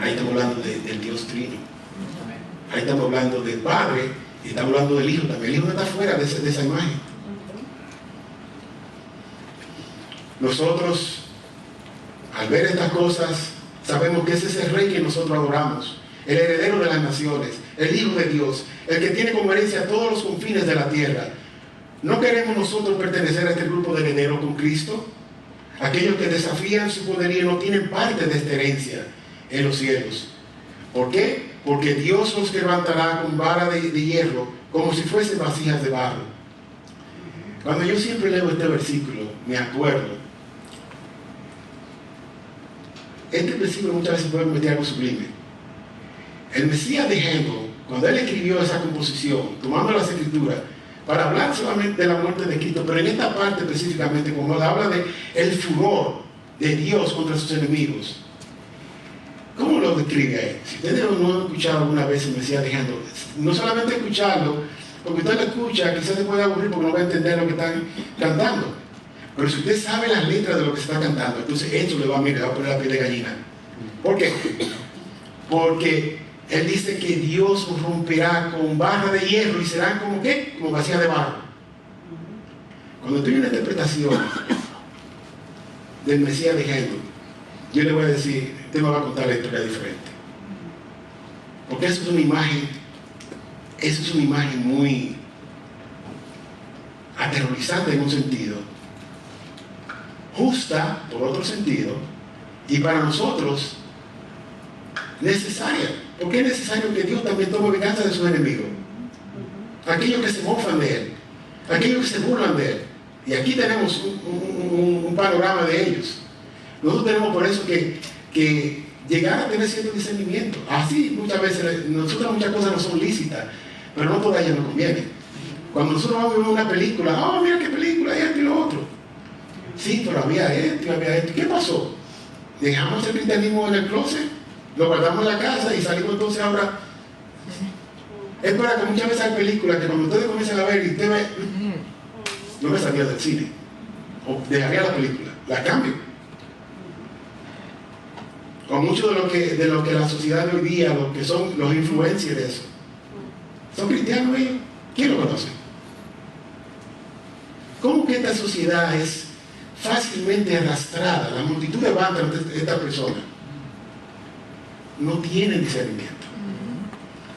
Ahí estamos hablando del Dios Trino. Ahí estamos hablando del Padre y estamos hablando del Hijo también. El Hijo no está fuera de esa imagen. Nosotros, al ver estas cosas, sabemos que ese es el Rey que nosotros adoramos, el heredero de las naciones, el Hijo de Dios, el que tiene como herencia todos los confines de la tierra. ¿No queremos nosotros pertenecer a este grupo de herederos con Cristo? Aquellos que desafían su poderío no tienen parte de esta herencia en los cielos. ¿Por qué? Porque Dios los levantará con vara de hierro, como si fuesen vasijas de barro. Cuando yo siempre leo este versículo, me acuerdo. Este versículo muchas veces puede meter algo sublime. El Mesías de Handel, cuando él escribió esa composición, tomando las Escrituras, para hablar solamente de la muerte de Cristo, pero en esta parte específicamente, como habla de el furor de Dios contra sus enemigos, ¿cómo lo describe ahí? Si ustedes no han escuchado alguna vez el Mesías de Handel, no solamente escucharlo, porque usted lo escucha, quizás se puede aburrir porque no va a entender lo que están cantando. Pero si usted sabe las letras de lo que se está cantando, entonces eso le va a poner la piel de gallina. ¿Por qué? Porque él dice que Dios nos romperá con barra de hierro y serán como ¿qué? Como vasijas de barro. Cuando estoy en una interpretación del Mesías de Handel, yo le voy a decir, usted me va a contar la historia diferente. Porque eso es una imagen muy aterrorizante en un sentido, justa por otro sentido, y para nosotros necesaria. Porque es necesario que Dios también tome venganza de sus enemigos, aquellos que se mofan de Él, aquellos que se burlan de Él. Y aquí tenemos un panorama de ellos. Nosotros tenemos por eso que llegar a tener cierto discernimiento. Así muchas veces, nosotros muchas cosas no son lícitas, pero no todas ellas nos convienen. Cuando nosotros vamos a ver una película, oh, mira qué película, hay esto y lo otro. Sí, pero había esto y había esto. ¿Qué pasó? Dejamos el cristianismo en el closet, lo guardamos en la casa y salimos entonces ahora. Es para que muchas veces hay películas que cuando ustedes comienzan a ver y usted ve, yo me salía del cine, o dejaría la película, la cambio. o mucho de lo que la sociedad de hoy día, lo que son los influencers de eso, son cristianos ellos. ¿Quién lo conoce? ¿Cómo que esta sociedad es fácilmente arrastrada? La multitud de bandas de esta persona no tienen discernimiento,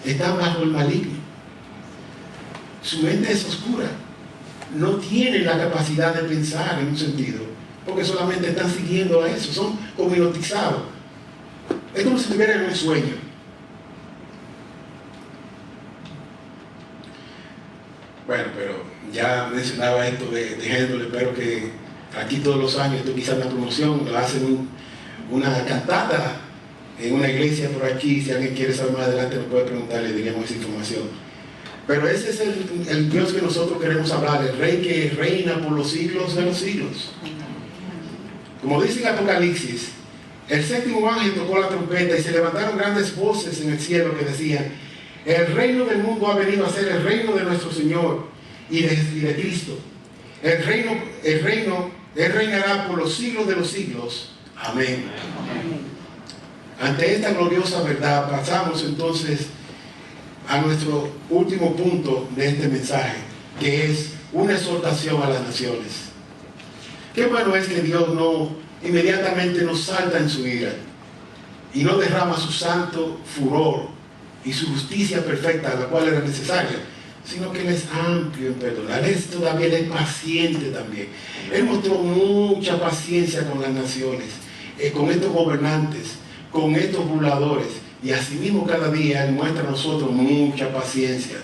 están bajo el maligno, su mente es oscura, no tienen la capacidad de pensar en un sentido, porque solamente están siguiendo a eso, son como hipnotizados. Es como si estuvieran en un sueño. Bueno, pero ya mencionaba esto de género. Espero que aquí todos los años, esto quizás una promoción, hacen una cantata en una iglesia por aquí. Si alguien quiere saber más adelante nos puede preguntar, le diríamos esa información. Pero ese es el Dios que nosotros queremos hablar, el Rey que reina por los siglos de los siglos. Como dice en Apocalipsis, el séptimo ángel tocó la trompeta y se levantaron grandes voces en el cielo que decían: el reino del mundo ha venido a ser el reino de nuestro Señor y de Cristo. Él reinará por los siglos de los siglos. Amén. Ante esta gloriosa verdad, pasamos entonces a nuestro último punto de este mensaje, que es una exhortación a las naciones. Qué bueno es que Dios no inmediatamente nos salta en su ira y no derrama su santo furor y su justicia perfecta, la cual era necesaria, sino que Él es amplio en perdonar. Él todavía es paciente también. Él mostró mucha paciencia con las naciones, con estos gobernantes, con estos burladores, y asimismo cada día Él muestra a nosotros mucha paciencia.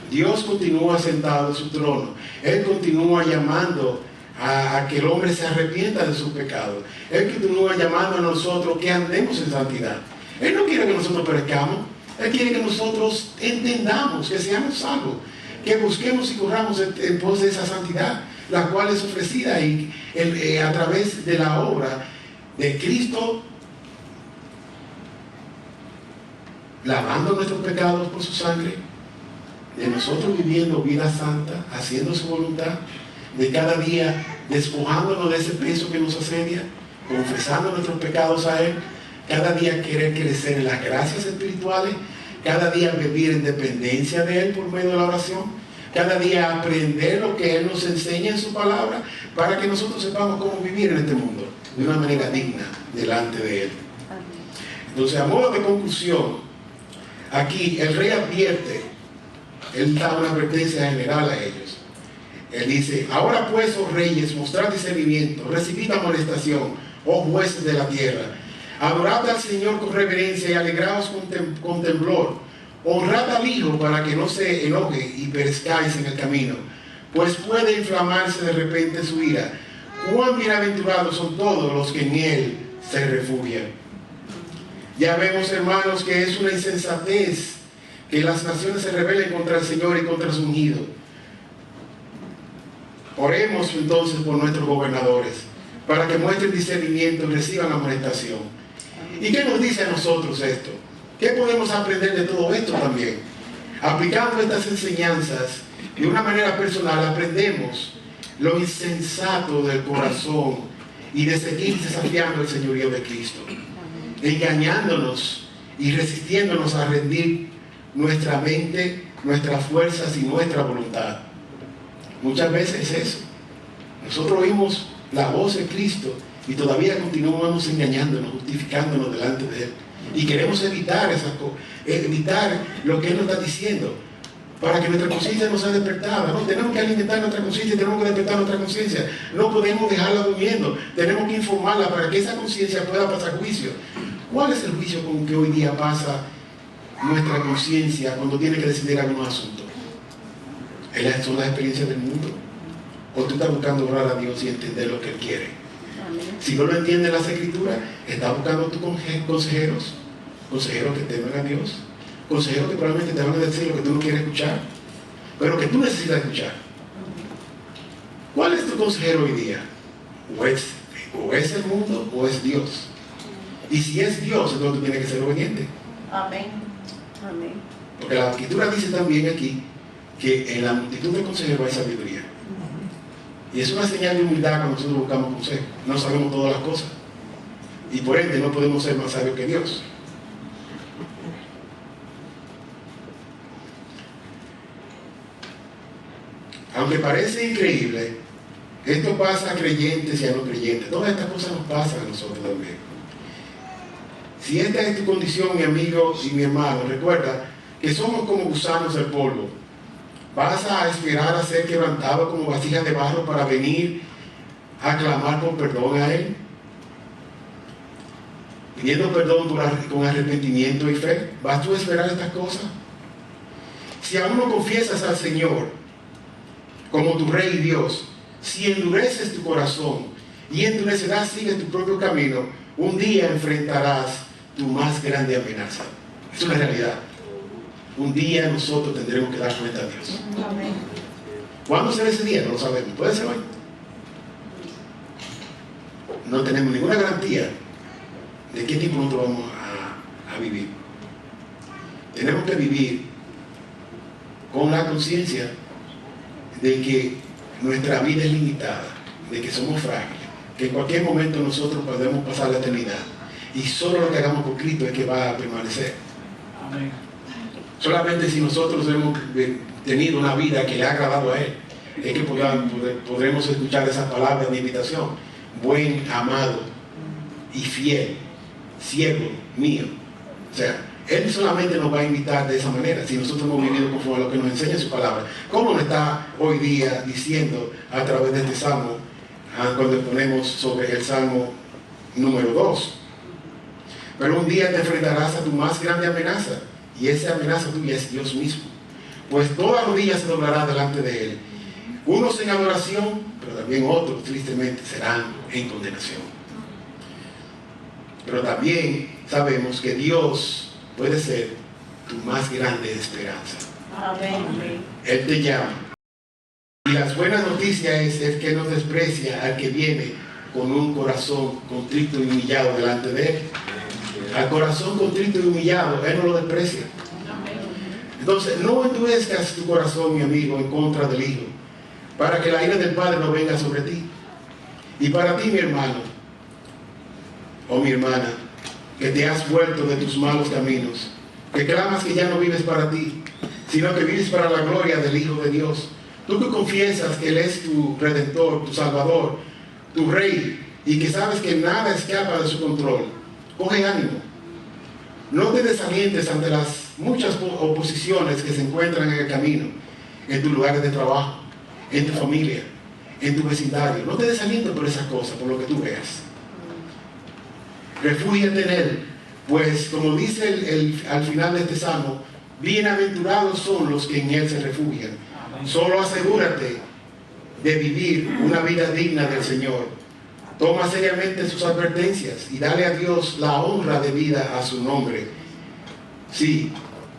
Dios continúa sentado en su trono. Él continúa llamando a que el hombre se arrepienta de sus pecados. Él continúa llamando a nosotros que andemos en santidad. Él no quiere que nosotros perezcamos. Él quiere que nosotros entendamos, que seamos salvos, que busquemos y corramos en pos de esa santidad, la cual es ofrecida a través de la obra de Cristo, lavando nuestros pecados por su sangre, de nosotros viviendo vida santa, haciendo su voluntad, de cada día despojándonos de ese peso que nos asedia, confesando nuestros pecados a Él, cada día querer crecer en las gracias espirituales, cada día vivir en dependencia de Él por medio de la oración, cada día aprender lo que Él nos enseña en su palabra, para que nosotros sepamos cómo vivir en este mundo de una manera digna delante de Él. Entonces, a modo de conclusión, aquí el rey advierte, Él da una advertencia general a ellos. Él dice: ahora pues, oh reyes, mostrad discernimiento, recibid amonestación, oh jueces de la tierra. Adorad al Señor con reverencia y alegraos con temblor. Honrad al Hijo para que no se enoje y perezcáis en el camino, pues puede inflamarse de repente su ira. Cuán bienaventurados son todos los que en Él se refugian. Ya vemos, hermanos, que es una insensatez que las naciones se rebelen contra el Señor y contra su ungido. Oremos entonces por nuestros gobernadores, para que muestren discernimiento y reciban amonestación. ¿Y qué nos dice a nosotros esto? ¿Qué podemos aprender de todo esto también? Aplicando estas enseñanzas de una manera personal, aprendemos lo insensato del corazón y de seguir desafiando el señorío de Cristo, engañándonos y resistiéndonos a rendir nuestra mente, nuestras fuerzas y nuestra voluntad. Muchas veces es eso. Nosotros oímos la voz de Cristo y todavía continuamos engañándonos, justificándonos delante de Él. Y queremos evitar lo que Él nos está diciendo, para que nuestra conciencia no sea despertada. No, tenemos que alimentar nuestra conciencia, tenemos que despertar nuestra conciencia. No podemos dejarla durmiendo, tenemos que informarla para que esa conciencia pueda pasar juicio. ¿Cuál es el juicio con que hoy día pasa nuestra conciencia cuando tiene que decidir algunos asuntos? ¿Son las experiencias del mundo? ¿O tú estás buscando orar a Dios y entender lo que Él quiere? Amén. Si no lo entiendes las Escrituras, estás buscando tus consejeros que temen a Dios, consejeros que probablemente te van a decir lo que tú no quieres escuchar, pero que tú necesitas escuchar. ¿Cuál es tu consejero hoy día? O es el mundo o es Dios. Y si es Dios, entonces tú tienes que ser obediente. Amén. Amén. Porque la Escritura dice también aquí que en la multitud de consejeros hay sabiduría. Y es una señal de humildad cuando nosotros buscamos consejo. No sabemos todas las cosas. Y por ende no podemos ser más sabios que Dios. Aunque parece increíble, esto pasa a creyentes y a no creyentes. Todas estas cosas nos pasan a nosotros también. Si esta es tu condición, mi amigo y mi hermano, recuerda que somos como gusanos del polvo. ¿Vas a esperar a ser quebrantado como vasija de barro para venir a clamar por perdón a Él? Pidiendo perdón con arrepentimiento y fe. ¿Vas tú a esperar estas cosas? Si aún no confiesas al Señor como tu Rey y Dios, si endureces tu corazón y en tu necedad sigues tu propio camino, un día enfrentarás tu más grande amenaza. Es una realidad. Un día nosotros tendremos que dar cuenta a Dios. Amén. ¿Cuándo será ese día? No lo sabemos. Puede ser hoy. No tenemos ninguna garantía de qué tipo nosotros vamos a vivir. Tenemos que vivir con la conciencia de que nuestra vida es limitada, de que somos frágiles, que en cualquier momento nosotros podemos pasar la eternidad y solo lo que hagamos por Cristo es que va a permanecer. Amén. Solamente si nosotros hemos tenido una vida que le ha agradado a Él, es que podremos escuchar esas palabras de invitación: buen, amado y fiel siervo mío. O sea, Él solamente nos va a invitar de esa manera si nosotros hemos vivido conforme a lo que nos enseña su palabra. ¿Cómo nos está hoy día diciendo a través de este salmo, cuando ponemos sobre el salmo número 2? Pero un día te enfrentarás a tu más grande amenaza, y esa amenaza tuya es Dios mismo. Pues toda rodilla se doblará delante de Él, unos en adoración, pero también otros tristemente serán en condenación. Pero también sabemos que Dios puede ser tu más grande esperanza. Amén. Él te llama. Y las buenas noticias es que no desprecia al que viene con un corazón contrito y humillado delante de Él. Al corazón contrito y humillado, Él no lo desprecia. Entonces, no endurezcas tu corazón, mi amigo, en contra del Hijo, para que la ira del Padre no venga sobre ti. Y para ti, mi hermano, o mi hermana, que te has vuelto de tus malos caminos, que clamas que ya no vives para ti, sino que vives para la gloria del Hijo de Dios. Tú que confiesas que Él es tu Redentor, tu Salvador, tu Rey, y que sabes que nada escapa de su control, coge ánimo. No te desalientes ante las muchas oposiciones que se encuentran en el camino, en tus lugares de trabajo, en tu familia, en tu vecindario. No te desalientes por esas cosas, por lo que tú veas. Refúgiate en Él, pues como dice al final de este salmo, bienaventurados son los que en Él se refugian. Solo asegúrate de vivir una vida digna del Señor. Toma seriamente sus advertencias y dale a Dios la honra de vida a su nombre. Sí,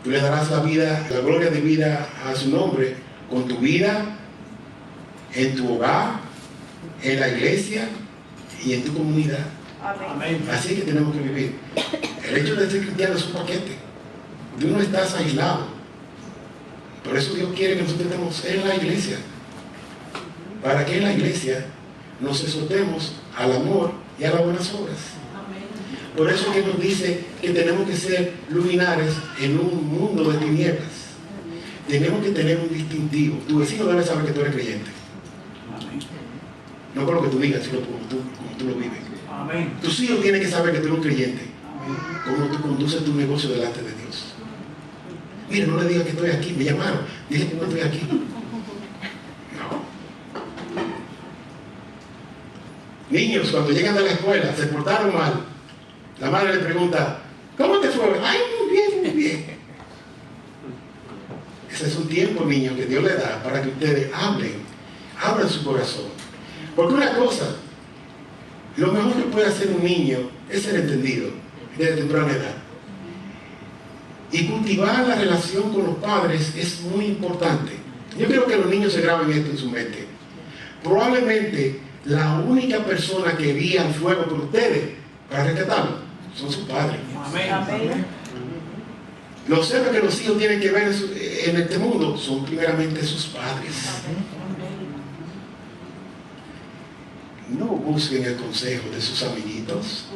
tú le darás la gloria de vida a su nombre con tu vida, en tu hogar, en la iglesia y en tu comunidad. Amén. Así que tenemos que vivir. El hecho de ser cristiano es un paquete. Tú no estás aislado. Por eso Dios quiere que nosotros estemos en la iglesia. Para que en la iglesia nos exhortemos al amor y a las buenas obras. Por eso que nos dice que tenemos que ser luminares en un mundo de tinieblas. Tenemos que tener un distintivo. Tu vecino debe saber que tú eres creyente. No por lo que tú digas, sino como tú lo vives. Amén. Tus hijos tienen que saber que tú eres un creyente. Como tú conduces tu negocio delante de Dios. Mira, no le digas que estoy aquí, me llamaron, dile que no estoy aquí. No. Niños, cuando llegan de la escuela, se portaron mal. La madre le pregunta, ¿cómo te fue? Ay, muy bien, muy bien. Ese es un tiempo, niños, que Dios le da para que ustedes abran su corazón. Porque una cosa, lo mejor que puede hacer un niño es ser entendido desde temprana edad. Y cultivar la relación con los padres es muy importante. Yo quiero que los niños se graben esto en su mente. Probablemente la única persona que iría al fuego por ustedes para rescatarlos son sus padres. Amén. Amén. Los héroes que los hijos tienen que ver en este mundo son primeramente sus padres. no busquen el consejo de sus amiguitos,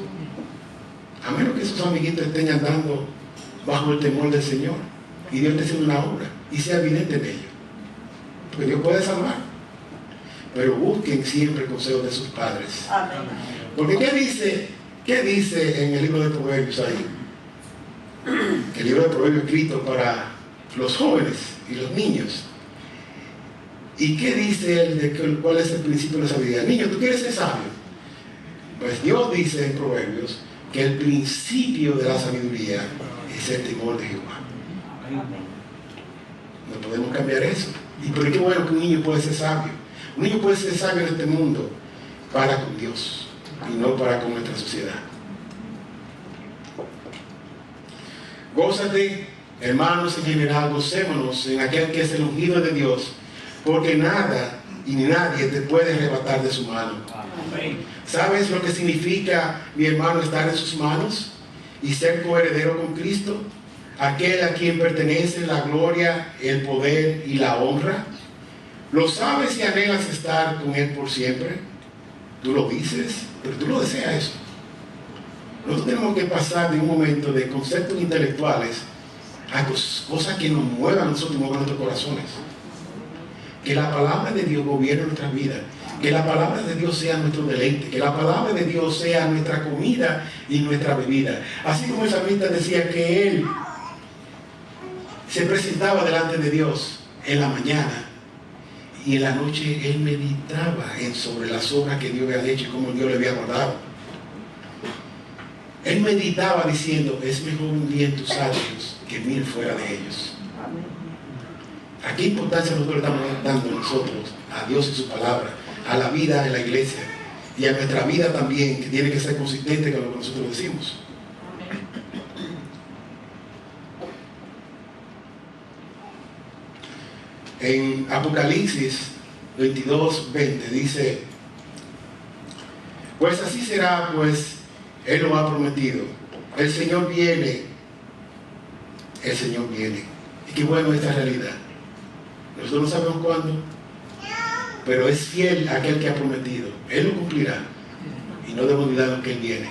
a menos que sus amiguitos estén andando bajo el temor del Señor y Dios esté haciendo una obra y sea evidente en ello, porque Dios puede salvar. Pero busquen siempre el consejo de sus padres. Amén. Porque ¿qué dice en el libro de Proverbios ahí? El libro de Proverbios escrito para los jóvenes y los niños. ¿Y qué dice él de cuál es el principio de la sabiduría? Niño, ¿tú quieres ser sabio? Pues Dios dice en Proverbios que el principio de la sabiduría es el temor de Jehová. No podemos cambiar eso. Y por qué bueno que un niño puede ser sabio. Un niño puede ser sabio en este mundo para con Dios y no para con nuestra sociedad. Gózate, hermanos, en general, gocémonos en aquel que es el ungido de Dios, porque nada y ni nadie te puede arrebatar de su mano. ¿Sabes lo que significa, mi hermano, estar en sus manos y ser coheredero con Cristo? Aquel a quien pertenece la gloria, el poder y la honra. ¿Lo sabes y anhelas estar con Él por siempre? Tú lo dices, pero tú lo deseas eso. Nosotros tenemos que pasar de un momento de conceptos intelectuales a cosas que nos muevan a nosotros, muevan nuestros corazones. Que la palabra de Dios gobierne nuestra vida. Que la palabra de Dios sea nuestro deleite. Que la palabra de Dios sea nuestra comida y nuestra bebida. Así como el salmista decía que él se presentaba delante de Dios en la mañana y en la noche él meditaba sobre las obras que Dios había hecho y cómo Dios le había guardado. Él meditaba diciendo, es mejor un día en tus atrios que 1000 fuera de ellos. ¿A qué importancia nosotros estamos dando nosotros a Dios y su palabra, a la vida en la iglesia y a nuestra vida también, que tiene que ser consistente con lo que nosotros decimos? En Apocalipsis 22:20 dice, pues así será, pues Él lo ha prometido. El Señor viene. El Señor viene. Y qué bueno esta realidad. Nosotros no sabemos cuándo, pero es fiel aquel que ha prometido. Él lo cumplirá. Y no debemos olvidar que Él viene.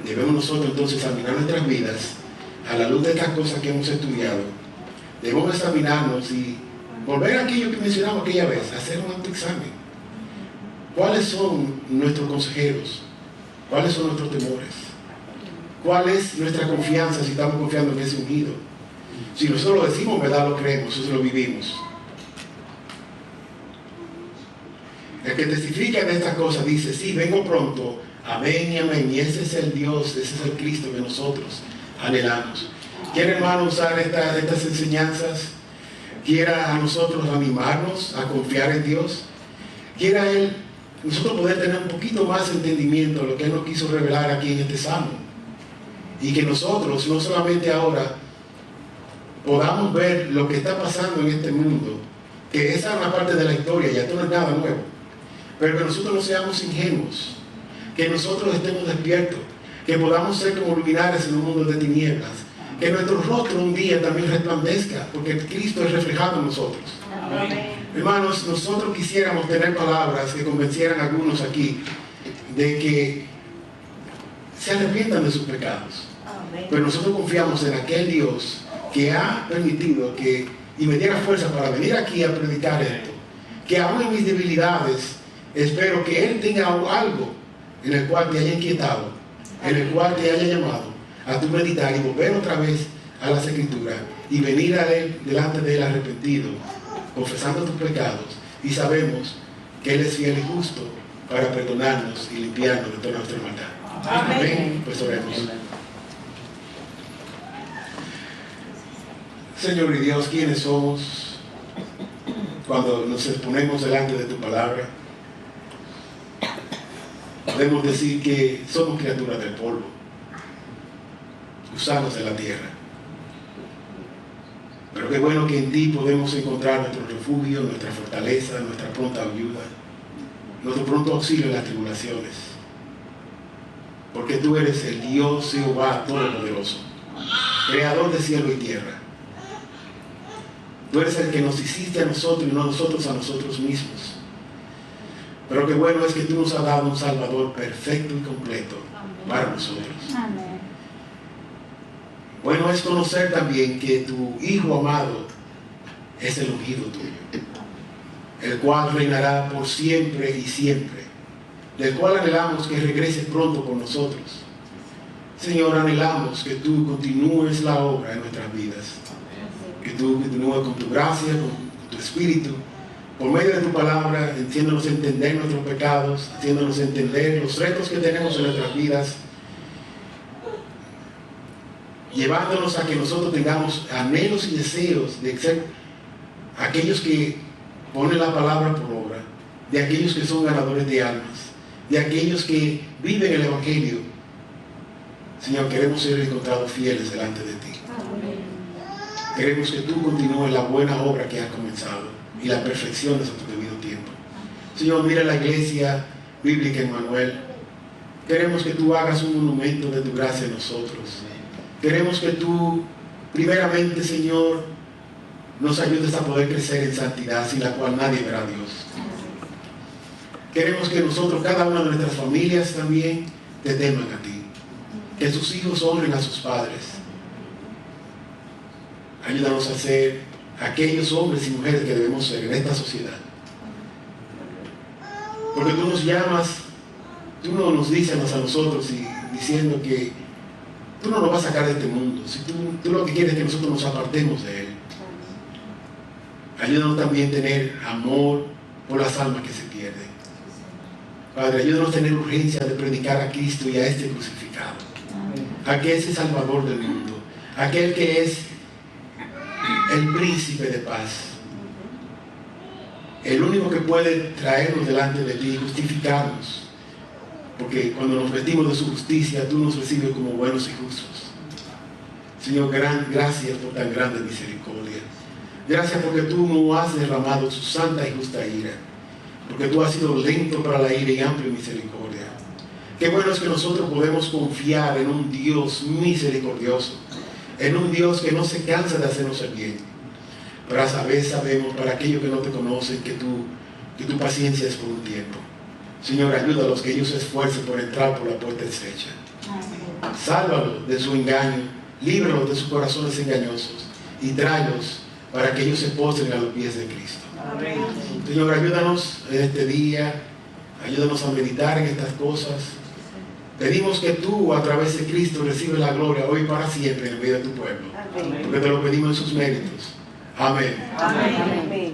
Debemos nosotros entonces examinar nuestras vidas a la luz de estas cosas que hemos estudiado. Debemos examinarnos y volver a aquello que mencionamos aquella vez, hacer un autoexamen. ¿Cuáles son nuestros consejeros? ¿Cuáles son nuestros temores? ¿Cuál es nuestra confianza si estamos confiando en ese ungido? Si nosotros lo decimos, ¿verdad? Lo creemos, nosotros lo vivimos. El que testifica de estas cosas dice, sí, vengo pronto, amén y amén. Y ese es el Dios, ese es el Cristo que nosotros anhelamos. ¿Quiere, hermano, usar estas enseñanzas? ¿Quiera a nosotros animarnos a confiar en Dios? ¿Quiera Él, nosotros poder tener un poquito más de entendimiento de lo que Él nos quiso revelar aquí en este salmo? Y que nosotros, no solamente ahora, podamos ver lo que está pasando en este mundo, que esa es una parte de la historia, ya esto no es nada nuevo, pero que nosotros no seamos ingenuos, que nosotros estemos despiertos, que podamos ser como luminares en un mundo de tinieblas, que nuestro rostro un día también resplandezca, porque Cristo es reflejado en nosotros. Amén. Hermanos, nosotros quisiéramos tener palabras que convencieran a algunos aquí de que se arrepientan de sus pecados. Amén. Pero nosotros confiamos en aquel Dios que ha permitido que, y me diera fuerza para venir aquí a predicar esto, que aún en mis debilidades, espero que Él tenga algo en el cual te haya inquietado, en el cual te haya llamado a tu meditar y volver otra vez a las Escrituras y venir a Él, delante de Él arrepentido, confesando tus pecados, y sabemos que Él es fiel y justo para perdonarnos y limpiarnos de toda nuestra maldad. Amén. Amén. Pues oremos. Señor y Dios, ¿quiénes somos cuando nos exponemos delante de tu palabra? Podemos decir que somos criaturas del polvo, gusanos de la tierra. Pero qué bueno que en ti podemos encontrar nuestro refugio, nuestra fortaleza, nuestra pronta ayuda, nuestro pronto auxilio en las tribulaciones. Porque tú eres el Dios Jehová Todopoderoso, creador de cielo y tierra. Tú eres el que nos hiciste a nosotros y no nosotros a nosotros mismos. Pero qué bueno es que tú nos has dado un Salvador perfecto y completo para nosotros. Amén. Bueno es conocer también que tu Hijo amado es el ungido tuyo, el cual reinará por siempre y siempre, del cual anhelamos que regrese pronto con nosotros. Señor, anhelamos que tú continúes la obra en nuestras vidas, que tú continúes con tu gracia, con tu Espíritu, por medio de tu palabra, haciéndonos entender nuestros pecados, haciéndonos entender los retos que tenemos en nuestras vidas, llevándonos a que nosotros tengamos anhelos y deseos de ser aquellos que ponen la palabra por obra, de aquellos que son ganadores de almas, de aquellos que viven el Evangelio. Señor, queremos ser encontrados fieles delante de ti. Queremos que tú continúes la buena obra que has comenzado y la perfección de su debido tiempo. Señor, mira la iglesia bíblica en Manuel. Queremos que tú hagas un monumento de tu gracia en nosotros. Queremos que tú, primeramente, Señor, nos ayudes a poder crecer en santidad, sin la cual nadie verá a Dios. Queremos que nosotros, cada una de nuestras familias también, te teman a ti. Que sus hijos honren a sus padres. Ayúdanos a ser aquellos hombres y mujeres que debemos ser en esta sociedad. Porque tú nos llamas, tú no nos dices a nosotros diciendo que tú no nos vas a sacar de este mundo. Si tú lo que quieres es que nosotros nos apartemos de él. Ayúdanos también a tener amor por las almas que se pierden. Padre, ayúdanos a tener urgencia de predicar a Cristo y a este crucificado. Aquel es el Salvador del mundo. Aquel que es el príncipe de paz. El único que puede traernos delante de ti y justificarnos. Porque cuando nos vestimos de su justicia, tú nos recibes como buenos y justos. Señor, gracias por tan grande misericordia. Gracias porque tú no has derramado su santa y justa ira. Porque tú has sido lento para la ira y amplio en misericordia. Qué bueno es que nosotros podemos confiar en un Dios misericordioso. En un Dios que no se cansa de hacernos el bien. Pero a vez sabemos, para aquellos que no te conocen, que tu paciencia es por un tiempo. Señor, ayúdalos que ellos se esfuercen por entrar por la puerta estrecha. Sálvalos de su engaño, líbralos de sus corazones engañosos y tráelos para que ellos se postren a los pies de Cristo. Amén. Señor, ayúdanos en este día, ayúdanos a meditar en estas cosas. Pedimos que tú, a través de Cristo, recibes la gloria hoy y para siempre en el medio de tu pueblo. Amén. Porque te lo pedimos en sus méritos. Amén. Amén.